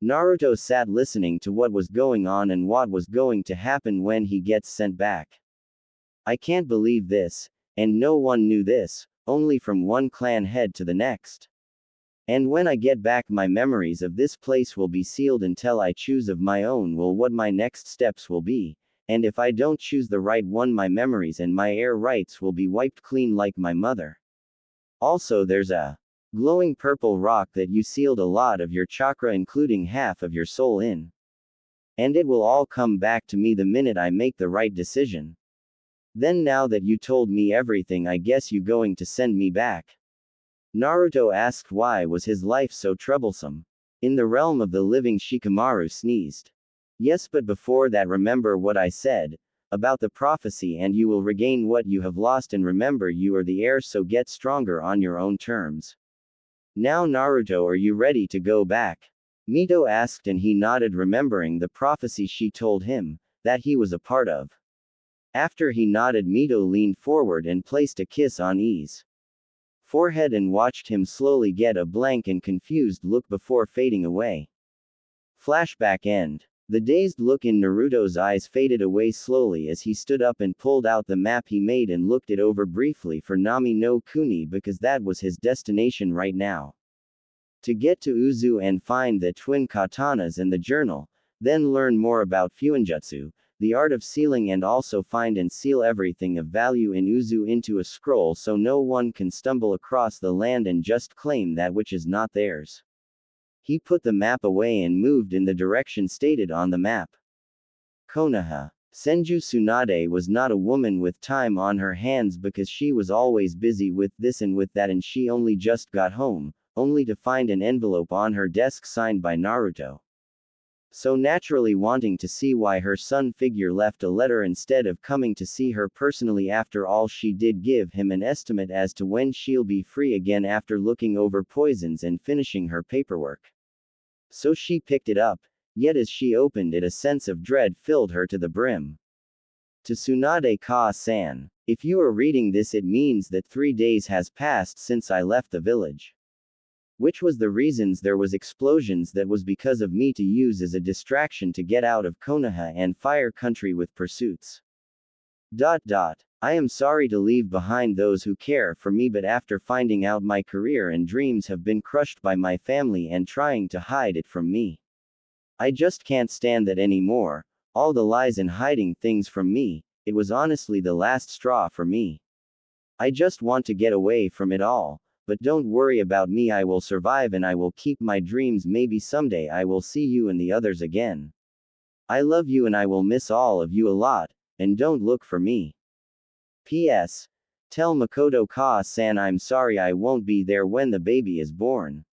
Naruto sat listening to what was going on and what was going to happen when he gets sent back. I can't believe this, and no one knew this, only from one clan head to the next. And when I get back, my memories of this place will be sealed until I choose of my own will what my next steps will be, and if I don't choose the right one, my memories and my heir rights will be wiped clean like my mother. Also, there's a glowing purple rock that you sealed a lot of your chakra, including half of your soul in. And it will all come back to me the minute I make the right decision. Then now that you told me everything, I guess you going to send me back? Naruto asked why was his life so troublesome. In the realm of the living, Shikamaru sneezed. Yes, but before that, remember what I said about the prophecy, and you will regain what you have lost, and remember you are the heir, so get stronger on your own terms. Now Naruto, are you ready to go back? Mito asked, and he nodded, remembering the prophecy she told him that he was a part of. After he nodded, Mito leaned forward and placed a kiss on E's forehead and watched him slowly get a blank and confused look before fading away. Flashback end. The dazed look in Naruto's eyes faded away slowly as he stood up and pulled out the map he made and looked it over briefly for Nami no Kuni, because that was his destination right now. To get to Uzu and find the twin katanas and the journal, then learn more about Fuinjutsu, the art of sealing, and also find and seal everything of value in Uzu into a scroll so no one can stumble across the land and just claim that which is not theirs. He put the map away and moved in the direction stated on the map. Konoha. Senju Tsunade was not a woman with time on her hands, because she was always busy with this and with that, and she only just got home, only to find an envelope on her desk signed by Naruto. So naturally, wanting to see why her son figure left a letter instead of coming to see her personally. After all, she did give him an estimate as to when she'll be free again after looking over poisons and finishing her paperwork. So she picked it up, yet as she opened it, a sense of dread filled her to the brim. To Tsunade Ka-san, if you are reading this, it means that 3 days has passed since I left the village. Which was the reasons there was explosions, that was because of me to use as a distraction to get out of Konoha and Fire Country with pursuits. I am sorry to leave behind those who care for me, but after finding out my career and dreams have been crushed by my family and trying to hide it from me, I just can't stand that anymore. All the lies and hiding things from me, it was honestly the last straw for me. I just want to get away from it all. But don't worry about me, I will survive and I will keep my dreams. Maybe someday I will see you and the others again. I love you and I will miss all of you a lot, and don't look for me. P.S. Tell Makoto Ka-san I'm sorry I won't be there when the baby is born.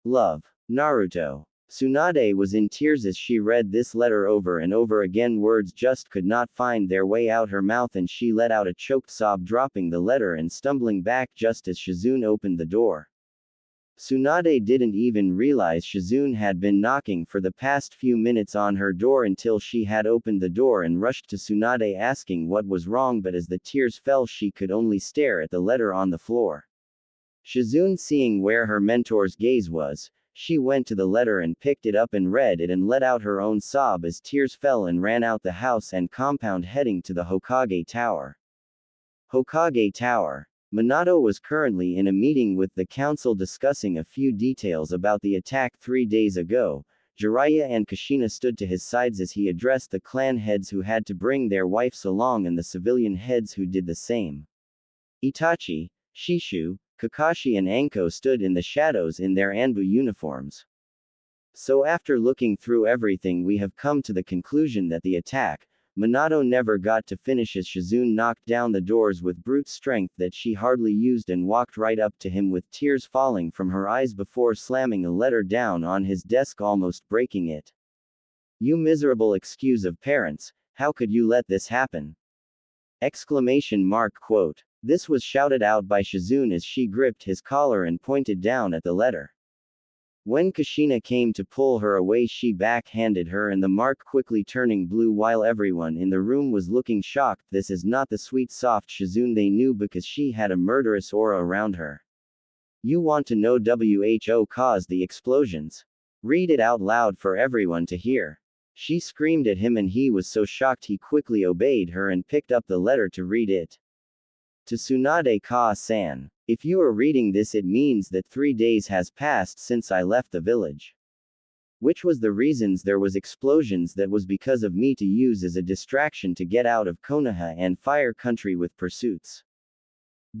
Love. Naruto. Tsunade was in tears as she read this letter over and over again. Words just could not find their way out her mouth, and she let out a choked sob, dropping the letter and stumbling back just as Shizune opened the door. Tsunade didn't even realize Shizune had been knocking for the past few minutes on her door until she had opened the door and rushed to Tsunade asking what was wrong, but as the tears fell she could only stare at the letter on the floor. Shizune, seeing where her mentor's gaze was, she went to the letter and picked it up and read it and let out her own sob as tears fell and ran out the house and compound, heading to the Hokage Tower. Hokage Tower. Minato was currently in a meeting with the council discussing a few details about the attack 3 days ago. Jiraiya and Kushina stood to his sides as he addressed the clan heads who had to bring their wives along and the civilian heads who did the same. Itachi, Shishu, Kakashi and Anko stood in the shadows in their Anbu uniforms. So after looking through everything, we have come to the conclusion that the attack, Minato never got to finish as Shizune knocked down the doors with brute strength that she hardly used and walked right up to him with tears falling from her eyes before slamming a letter down on his desk, almost breaking it. You miserable excuse of parents, how could you let this happen? Exclamation mark quote. This was shouted out by Shizune as she gripped his collar and pointed down at the letter. When Kushina came to pull her away, she backhanded her and the mark quickly turning blue while everyone in the room was looking shocked. This is not the sweet soft Shizune they knew because she had a murderous aura around her. You want to know who caused the explosions? Read it out loud for everyone to hear. She screamed at him and he was so shocked he quickly obeyed her and picked up the letter to read it. To Tsunade Ka-san. If you are reading this, it means that 3 days has passed since I left the village. Which was the reasons there was explosions, that was because of me to use as a distraction to get out of Konoha and Fire Country with pursuits.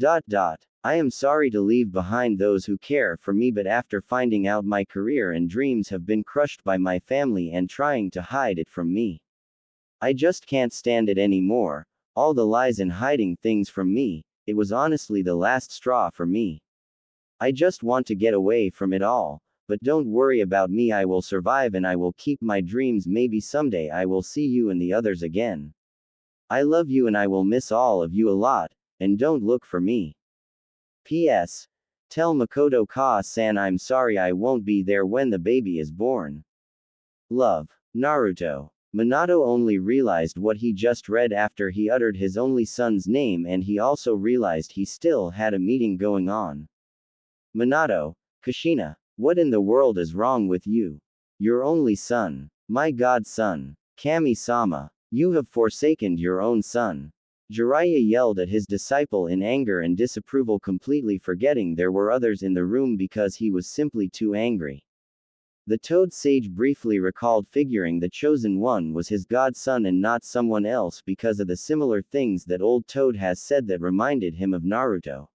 I am sorry to leave behind those who care for me, but after finding out my career and dreams have been crushed by my family and trying to hide it from me. I just can't stand it anymore, all the lies and hiding things from me. It was honestly the last straw for me. I just want to get away from it all, but don't worry about me, I will survive and I will keep my dreams. Maybe someday I will see you and the others again. I love you and I will miss all of you a lot, and don't look for me. P.S. Tell Makoto Ka-san I'm sorry I won't be there when the baby is born. Love. Naruto. Minato only realized what he just read after he uttered his only son's name, and he also realized he still had a meeting going on. Minato, Kushina, what in the world is wrong with you? Your only son. My godson. Kami-sama, you have forsaken your own son. Jiraiya yelled at his disciple in anger and disapproval, completely forgetting there were others in the room because he was simply too angry. The Toad Sage briefly recalled figuring the Chosen One was his godson and not someone else because of the similar things that old Toad has said that reminded him of Naruto.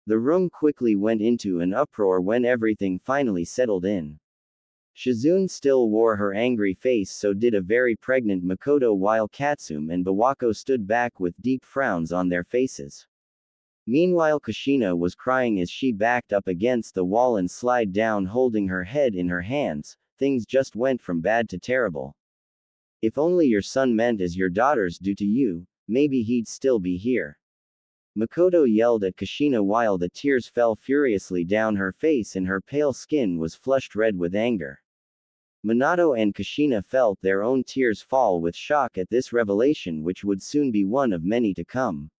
The room quickly went into an uproar when everything finally settled in. Shizune still wore her angry face, so did a very pregnant Makoto, while Katsume and Bawako stood back with deep frowns on their faces. Meanwhile, Kushina was crying as she backed up against the wall and slid down holding her head in her hands. Things just went from bad to terrible. If only your son meant as your daughters do to you, maybe he'd still be here. Makoto yelled at Kushina while the tears fell furiously down her face and her pale skin was flushed red with anger. Minato and Kushina felt their own tears fall with shock at this revelation, which would soon be one of many to come.